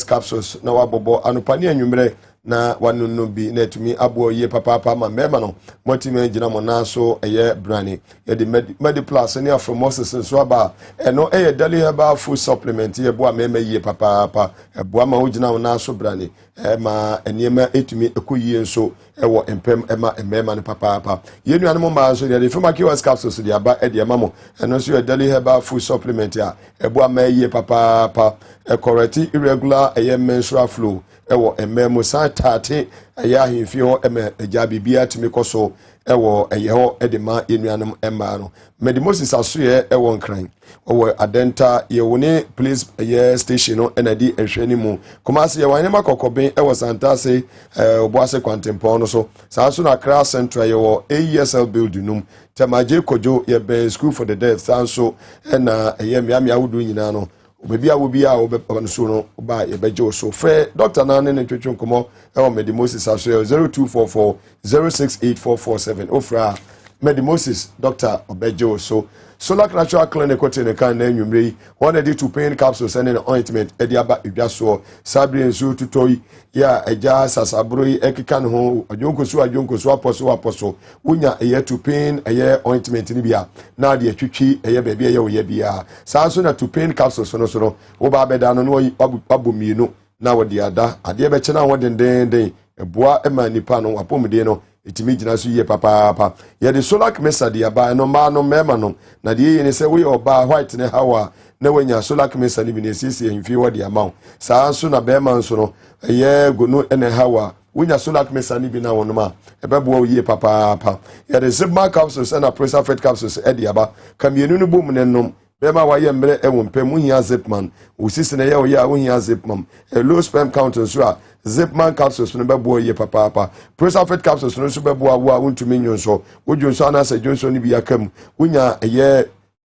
capsules na wabobo anopani nwumre na wanunu bi na tumi abo ye papa ma mema no motime gina mo na so eye brani ye de Medi Plus ni afro Moses so aba eno eye daily herbal food supplement ye bo mema ye papa ebo ma ogina mo na so brani ma eniema etumi ekoyie nso ewo empem ema mema ne papa ye nuane mo ma so de fema kiwas capsules de aba e de mamo eno so ye daily herbal food supplement ya ebo ma ye papa correct irregular eye menstrual flow ewo ememo sa tate ɛyɛ ahemfi hɔ ɛmɛ agya bibia tumi kɔ so ɛwɔ ɛyɛ hɔ ɛde ma enuanom ɛmaa no mede Moses asoyɛ ɛwɔ nkran ɔwɔ adenta yɛwɔ police ɛyɛ station no ɛna di ɛhwɛ ne mu Kumasi yɛwɔ anema kɔkɔben ɛwɔ Santase Obuase kwantempɔn no so saa so na Accra Central yɛwɔ AESL building num Temaje Kojo yɛbɛn school for the deaf saa so ɛna ɛyɛ mmeammea ahodoɔ nyinaa no obebi a wobi a wobɛpa no so no ba yɛbɛgye so frɛ Dr. Nane ne twetwe nkɔmɔ ɛwɔ Medi Moses aso 0244 068447 ofra Medi Moses Dr. Obɛgye so Solak Natural Clinic kote ne kan na enwumre yi one edi to pain capsules and an ointment edi aba edwa so sabre nsu tutoi ya eja sasabro yi ekika ne ho adwonkoso aposo wonya eye to pain eye ointment ni bia na de atwitwi eye baabi eye oye bia saa so na to pain capsules no so no wo ba beda no no babomienu na wo de ada ade be kye na wo dendenden eboa ema nipa no apomde no etimi gina so yie papa ye de Solak mesa de aba no ma no mema no na de yie ne se we oba white ne hawa na wanya Solak mesa ni bi ne sisi himfi wo de ama saa so na bema nso no ye gono ene hawa wonya Solak mesa ni bi na wono ma ebebo yie papa ye de Zipman capsules na Pressure Fed capsules e de aba kamienu no bom ne nom bema wa ye mbre ewo mpem hia Zipman usisi na ye wo ya wo hia Zipman low sperm count nso a Zipman capsules no bebo ye papa Pressure Fed capsules no so bebo awo a wontumi nyon so wojo so ana se jonso ni bi akam wonya ye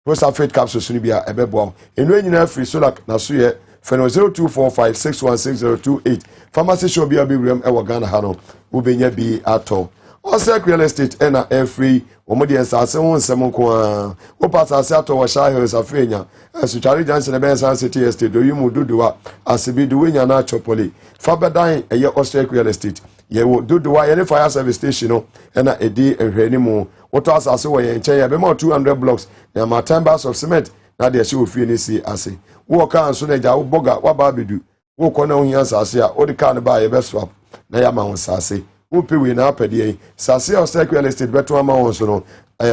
Pressure Fed capsules no bi a ebebo enu anyina free Solak na so ye feno 0245616028 pharmacy shop bi abewrem ewo Ghana ha no wobenya bi ato Osek real estate ena free omodi ensase ho nsem nko a wo pasase ato wo Shah Hills afenya Suchari Johnson ben San City Estate do yimu duduwa asibi do wenya na chopoli fabedan eye Osek real estate ye wo duduwa ye fire service station no ena edi ehwani mu woto asase wo ye nche ye be ma 200 blocks na ma 10 bags of cement na de she ofie ni si ase wo kan so na ja wo boga wa ba bedu wo kɔ na ohia asase a wo de kan ba ye be swap na ya ma ho asase upi we na apede sase Osek real estate beto ama won so no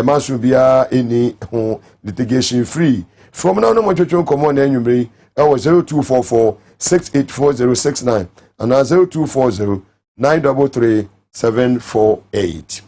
manso bia eni ho litigation free from now no mo twetwe nkomo na anwumre e wo 0244 684069 and 0240 933 748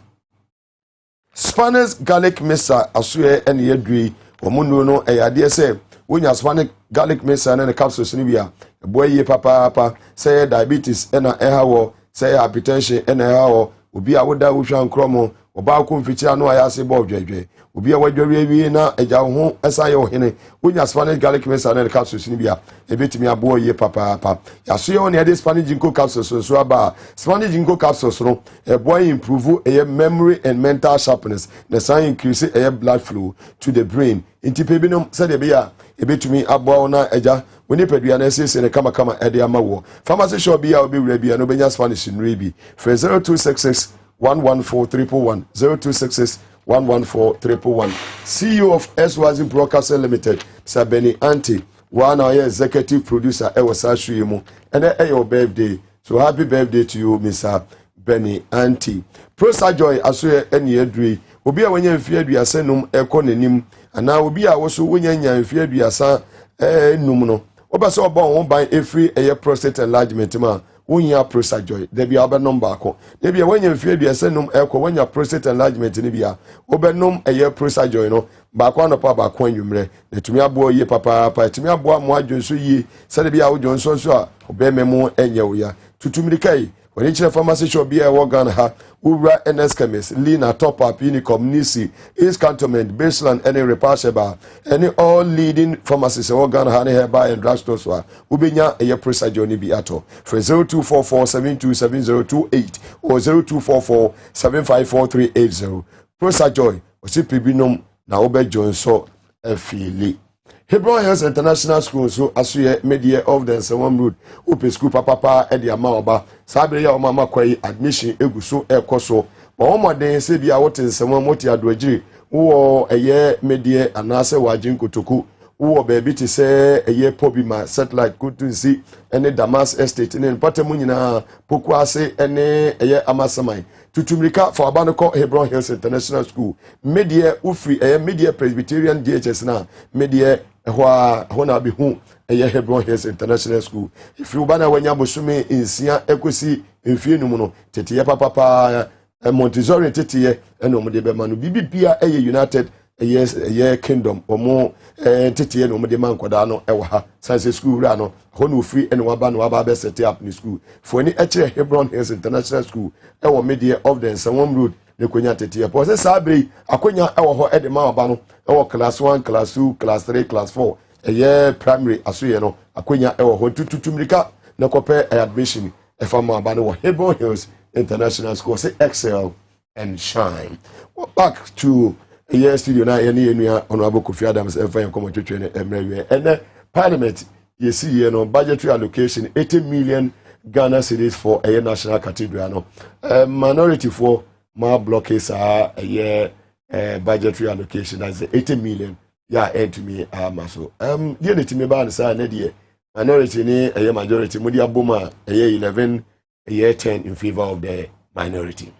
Spanish garlic mesa asoe ene yadui omuno no eyade se wonya Spanish garlic mesa na capsules ni bia eboye papa say diabetes ena ehawo say hypertension ena ehawo obi a woda wohwa nkromo oba ko mfichira no ayase bo dwedwe obi a wadware wi na agya ho esa ye ohene wonya Spanish garlic mesa na capsules ni bia ebetimi abo ye papa yaso ye on ye Spanish ginkgo capsules so aba Spanish ginkgo capsules no boy improve memory and mental sharpness na sign increase blood flow to the brain intipebinom said de bia ebetumi abo na agya woni padua na sese ne kama ede amawo pharmacy shop bia obi wura bia no benya Spanish nri bi for 0266 114 0266 114 CEO of SYZ Broadcasting Limited Sir Benny Anti one our executive producer ewo sashu mu and your birthday so happy birthday to you Mr. Benny Anti Prosa Joy aso eni adui obi a wanya mfie aduasa num ekɔ nanim ana obi a woso wanya nya mfie aduasa num no obaso oba won ban efri prostate enlargement ma wonya Prosa Joy de bia obenom baako de bia wanya mfie aduasa num ekɔ wanya prostate enlargement ne bia obenom Prosa Joy no baako anopa baako anwumre netumi abo ye papa etumi abo mo adwonso yi se de bia wo dwonso so a obememu enye wo ya tutumirikai when each pharmacy shop be a wagon ha Ura NS Chemist, Lina, Top Up, Unicom, Nisi, East Cantonment, Baseland, any Repasheba, any all leading pharmacies, organ, honey, hereby, and drugstores, Ubinya, a Presa Johnny Beato, for 0244 727028 or 0244 754380. Presa Joy, or Sipibinum, Naobe Johnson, Fili. Hebron Hills International School so asuye media of the Sewam Road open school papa e dia maoba sabre ya mama kwai admission eguso ekoso ba omode se bia wote Sewam moti adwagiri wo eye media anase wajin kotoku wo baby ti se eye pobima satellite kutunsi ene Damas Estate ne patemu nyina poku ase ene eye amasamai tutumrika for abanoko Hebron Hills International School media ufri media Presbyterian DHS na media ehwa na be hu eye Hebron Hills International School if you bana wanya bosume insia ekosi mfie num no tete papa Montessori tete eno mo de be ma no bibia eye United eye Kingdom omo tete no mo de man koda no ewa ha science school ra no ho no free eno waba no waba be set up ni school for ni ekire Hebron Hills International School ewo media of the Nsawam Road ne konya tete po se sabre akonya ewo ho ede ma waba no ewo class 1 class 2 class 3 class 4 eye primary asoye no akonya ewo ho tututumrika na kope admission efama waba no Hebron Hills International School say excel and shine. Well, back to a studio now any honorable Kofi Adams and come to train and parliament you see budgetary allocation 80 million Ghana cedis for a national cathedral minority for my blockades are a year budgetary allocation that's 80 million and to me so the me ban say na minority ni a majority mudia boma a year 11 a year 10 in favor of the minority.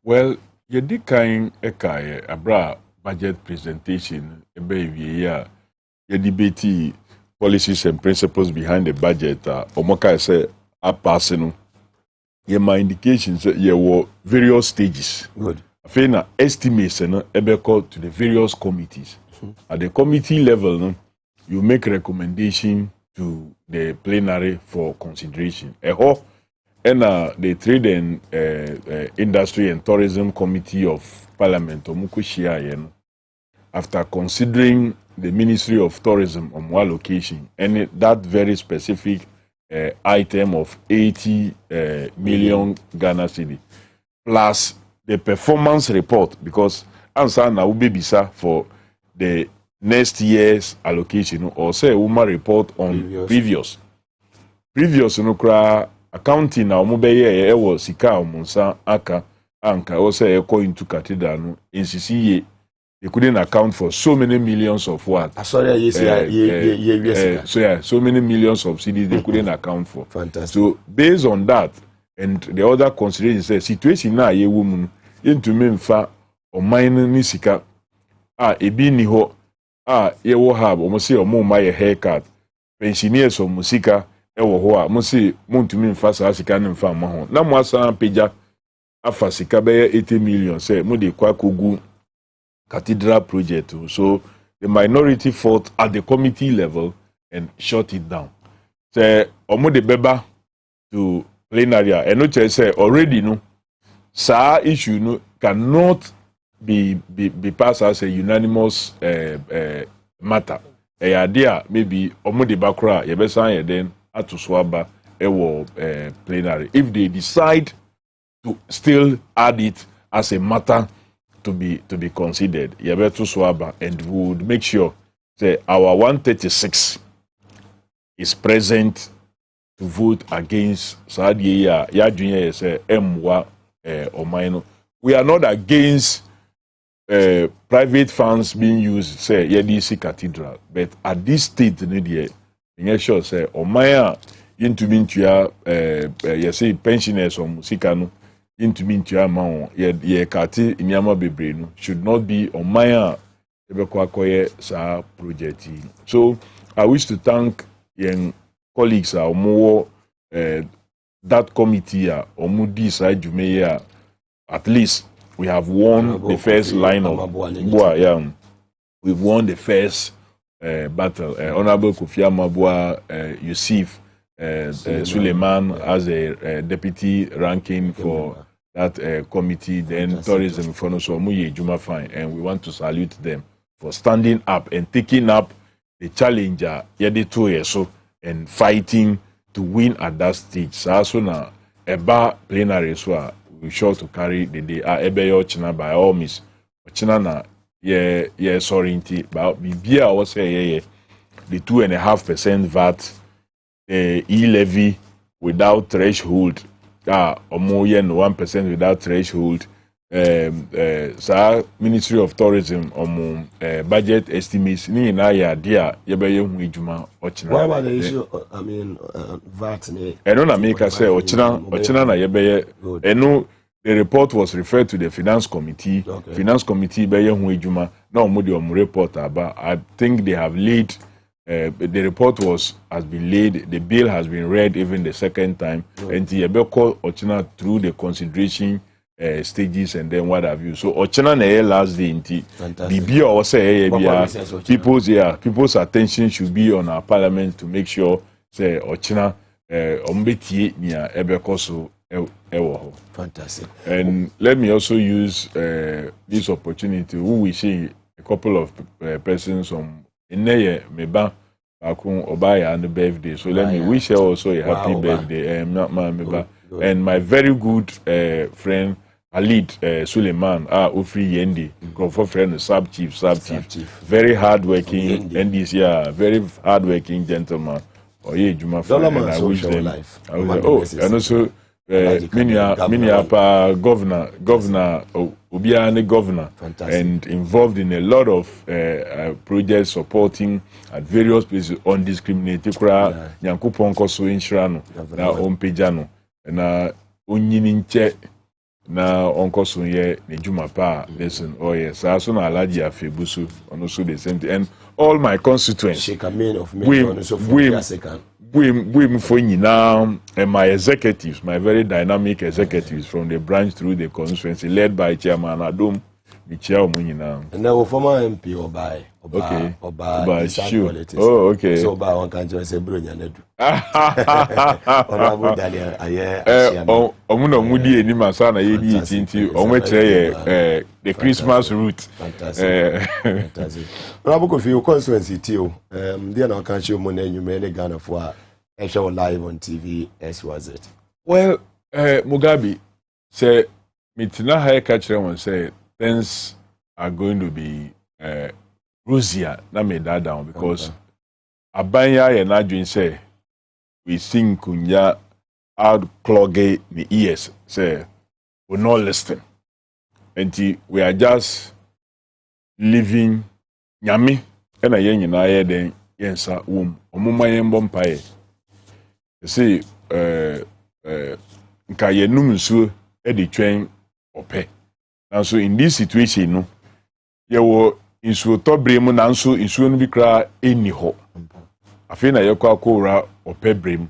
Well, you did kind abra budget presentation you debate policies and principles behind the budget omoka say passing my indications there were various stages. Good. Afena estimates to the various committees. At the committee level you make recommendation to the plenary for consideration. And the Trade and Industry and Tourism Committee of Parliament, after considering the Ministry of Tourism on allocation and that very specific item of 80 million Ghana cedi, plus the performance report, because answer now will be bisa for the next year's allocation, or say UMA report on previous accounting na omo beye ewo sika omunsa aka anka o say eko into cathedral no nsisiye they couldn't account for so many millions of what sorry so many millions of cedis they couldn't account for. Fantastic. So based on that and the other considerations say situation na ye woman into memfa o mine ni sika ebi ni ho ye wo have omo say omo ma ye haircut pensioners o musika ewo ho a mo se montumi mfa saa sika ne mfa ma ho na mo asan peja afa sika be 80 million say mo de kwa kogu cathedral project. So the minority fought at the committee level and shut it down. Say omo de beba to plenary and no say already no sa issue no cannot be passed as a unanimous matter. A idea maybe omo de bakra ye be san then to swaba ewo plenary if they decide to still add it as a matter to be considered to swaba and we would make sure that our 136 is present to vote against Saudi ya junior say emwa omaino. We are not against private funds being used say yedisi cathedral, but at this state in sure say omaya into mintua say pensioners or musikano into mintua ma ye kati inyama bebre no should not be omaya ebekwakoye sa project. So I wish to thank young colleagues more that committee omudi side jumeya. At least we have won the first line of we've won the first battle. Honorable Kofi Amabua Yusuf Suleiman as a deputy ranking for that committee, then tourism for so Muye Juma fine, and we want to salute them for standing up and taking up the challenger yede 2 years so and fighting to win at that stage. So na eba plenary so we sure to carry the day ebe yo china by all means china na yeah, sorry, but BBA was say the 2.5% VAT e-levy without threshold, or more than 1% without threshold. Ministry of Tourism budget estimates ni na ya dia yebe hu ejuma ochina. Why about the issue? I mean, VAT. Eno na make say ochina na yebe eno. The report was referred to the Finance Committee. Okay. Finance Committee, now report about. I think they have laid the report has been laid, the bill has been read even the second time, and the Ebeko Ochina through the consideration stages and then what have you. So Ochina na last day inti. Bibi or say people's attention should be on our parliament to make sure say Ochina ombeti nia Ebeko so ewo. Fantastic. And let me also use this opportunity. Who we see a couple of persons on Ineye Meba Bakun Obaya and the birthday. So let me wish her also a happy birthday. Meba. And my very good friend Alid Suleiman Ufri Yendi, Crawford friend sub chief. Very hardworking and this very hardworking gentleman. Oh yeah, Juma friend. And I wish them life. And also Miniapa governor Obiane governor. Fantastic. And involved in a lot of projects supporting at various places undiscriminated Nyankopon koso insurano na ompejano na onyininche na onkoso ye ne juma pa listen oh yes so na alaji afebusu and also the same thing and all my constituents we for now and my executives, my very dynamic executives from the branch through the constituency led by Chairman Adom Michel Munina. And now former MP Oba sure. Politics. Oh, okay. So Oba one can say Brunya. Honorable Daniel Omuno Mudi and Masana Yedi Tinti Omwetre the Christmas route. Fantastic. Honorable for your constituency too. Dear now can't show money you may Ghana for a show live on TV as was it. Well, Mugabe say Mitina High Catcher one say things are going to be rosier. Now made that down because Abanya and Adrian say we sing kunya out cloggy the ears say we're not listening. And we are just living nyami and a yen na ye den yensa omuma yen bompae. See nka yenum nsuo e di twen ope. And so in this situation no ye wo nsuo tobre mu na nso nsuo no bi kra eni ho. Afi na ye kwa akora ope brem.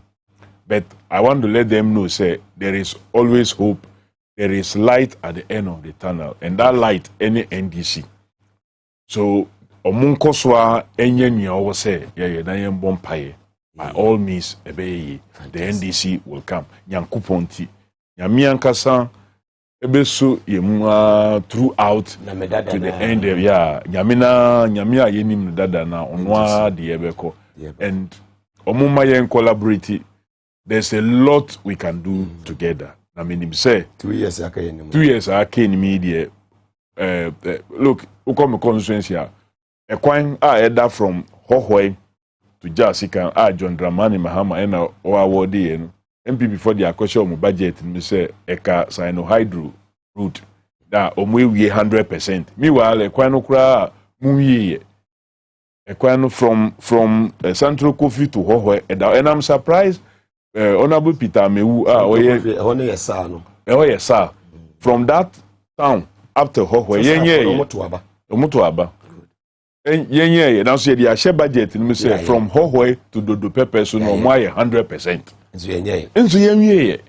But I want to let them know say there is always hope. There is light at the end of the tunnel, and that light any NDC. So omunkoswa enye nia wo say ye na yen bompae. By all means the NDC will come. Nyankuponti. Nyami ankasa ebeso yemu throughout to the end of nyamia yenim dada na onwa de ebeko. And omuma yen collaborate. There's a lot we can do together. I mean, him say 2 years again. 2 years again media. Look, ukom constituency a kwan eda from Hohoi to Jasikan John Dramani Mahama and or awardee no. MP before the akosho mu budget me say eka cyanohydro route that omwe 100%. Meanwhile kwan no kra mu wiye. Kwan from Central Kofi to Hohoi and I'm surprised Honorable Peter Mewu from that town up to Hohwe Omotuaba yenye now say the share budget me say from Hohwe to Dodo Pepe so no more 100% enso yenye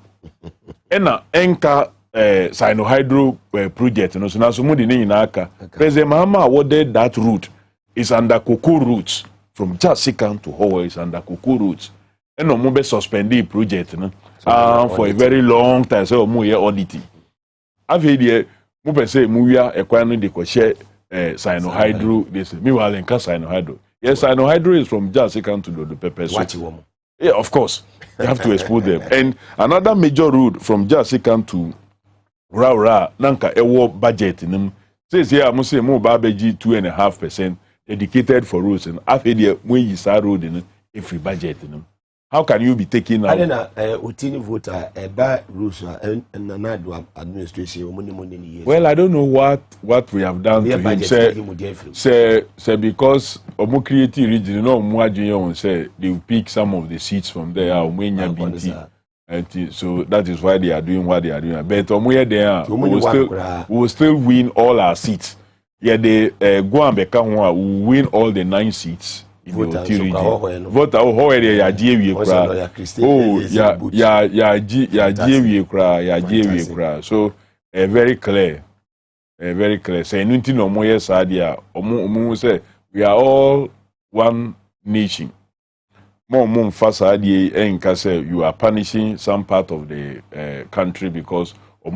ena enka cyanohydro project no so na so mu de nyina aka President Mahama awarded that route is under Cocoa routes from Jasikan to Hohwe is under Cocoa routes. And no more suspend the project no? For a very long time. So we are auditing. I've heard mu say we are acquiring the share cyanohydro. This meanwhile in cyanohydro. Yes, cyanohydro is from Jasikan to the pepper. Yeah, of course. You have to export them. And another major route from Jasikan to Raura Nanka Ewo budget in them says here I must say more babeji 2.5% dedicated for roads and I've heard when you start road in every budget in them. How can you be taking out? Utini voter by rules and administration. Well, I don't know what we have done to him. Say because Omo creative region, no Muajion say they will pick some of the seats from there. So that is why they are doing what they are doing. But Omo there, we will still win all our seats. Yeah, the Gumbe will win all the 9 seats. in the Oti region. Voter ho ere ya die wie kra. Oh ya die kra. So very clear. Very clear. Say nti no mo yes adia omo say we are all one nation. More fast idea say you are punishing some part of the country because the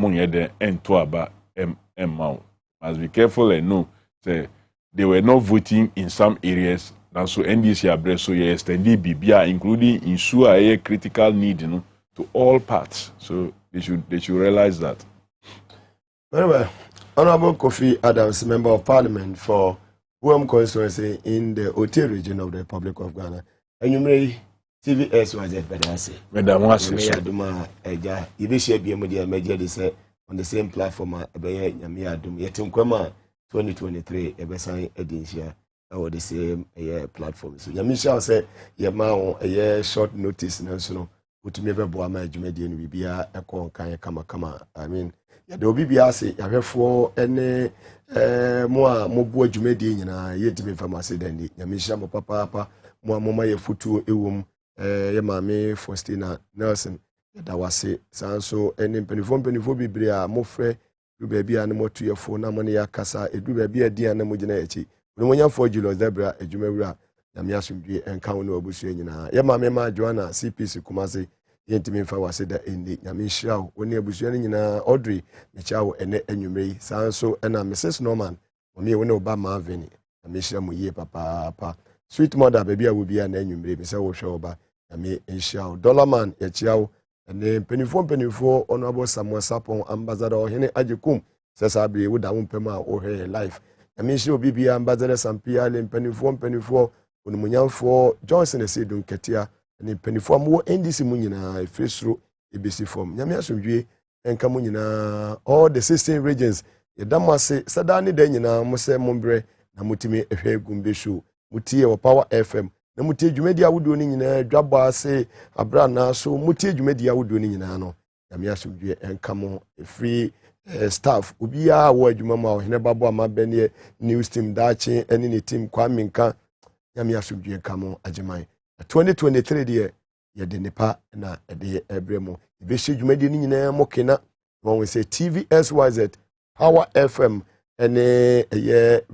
must be careful and know say they were not voting in some areas. And so NDC address so yes BBA including ensure a critical need to all parts. So they should realize that. Very well. Honorable Kofi Adams, Member of Parliament for Wom constituency in the Oti region of the Republic of Ghana. And you may TVS was a bedancy. Madam was a duma eja. You be share BMD major say on the same platform Ebeye Yamia Dum Yetum Kwema 2023 Ebesan Edinsia or the same platform. So Yamisha say Yama a short notice no put me ebe boa ma adwumadi no bibia ekon kan kama. I mean ya de obi bia say ya hwefo ene mo a mo bo adwumadi nyina yedime famase dani Yamisha mo papa mo mama ye futu ewom ye maame Faustina Nelson da wase sanso ene mpanifo bibre a mo frɛ du ba bia ne mo to yefo na mo ne yakasa edu ba bia dia na mo gina echi no nyamfo Julius Debra adwumawura na me asomdwe enka wo no abusu nyina ye maame ma Joanna CPC Kumase yentimi mfa wase da endi nyame hyiawo woni abusu nyina Audrey mechawo ene anwumrei sanso ena Mrs Norman omi woni oba Marvin nyame hyia mo yie papa Sweet mother baby awubia na anwumrei me se wo hwe oba nyame hyiawo Dollarman yachiawo ene penifo honorable Samuel Sapon ambassador ohene ajekum sesa bi wo da wo mpem a wo hwe life nyame hyia obi bia ambassador Sampia le penifo onumunyamfo Johnson Esedun Ketia ene penifo mo NDC mu nyina efresro ebesi form nyame asomdwe enka mu nyina all the 16 regions yedamase sadane da nyina mo se mombre na mutimi ehwe Gumbe show mutie wo Power FM na mutie dwumadi awodo ni nyina dwabo ase abra na so mutie dwumadi awodo ni nyina no nyame asomdwe enka mo free staff obia wo adwuma ma ohene babo amabene news team dachi eni ni team Kwame Nka nyame asomdwe enka mo ageman 2023 de yede nipa na ede ebremo ibehye dwumadi ni nyina mo kena won we say TVSYZ Power FM ene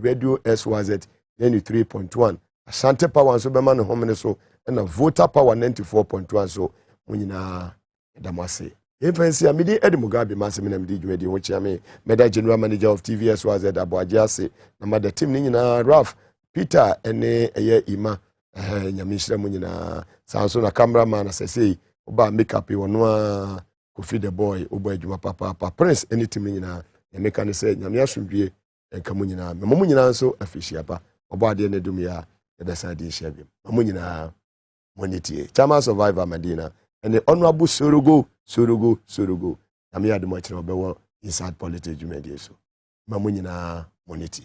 radio SYZ 93.1 Asante Power so bema no homene so na Voter Power 94.1 so munyina edamase efensi amidi Edi Mugabe Maase me na midi dwumadi ho chiame meda general manager of TVSYZ Aboajiase na mada team ni nyina Ralph Peter ene Ima nyamishira munyina sanso na cameraman asese oba makeup wono a Kofi the boy oba adwuma papa Prince any team nyina nyameka ne se nyame asomdwie enka munyina memo nyina nso afishia pa oba ade ne dum ya edasa di hia memo nyina moniti chama survivor Medina ene honorable Sorogo nyame ademo kire obewo inside politics jumedi so memo nyina moniti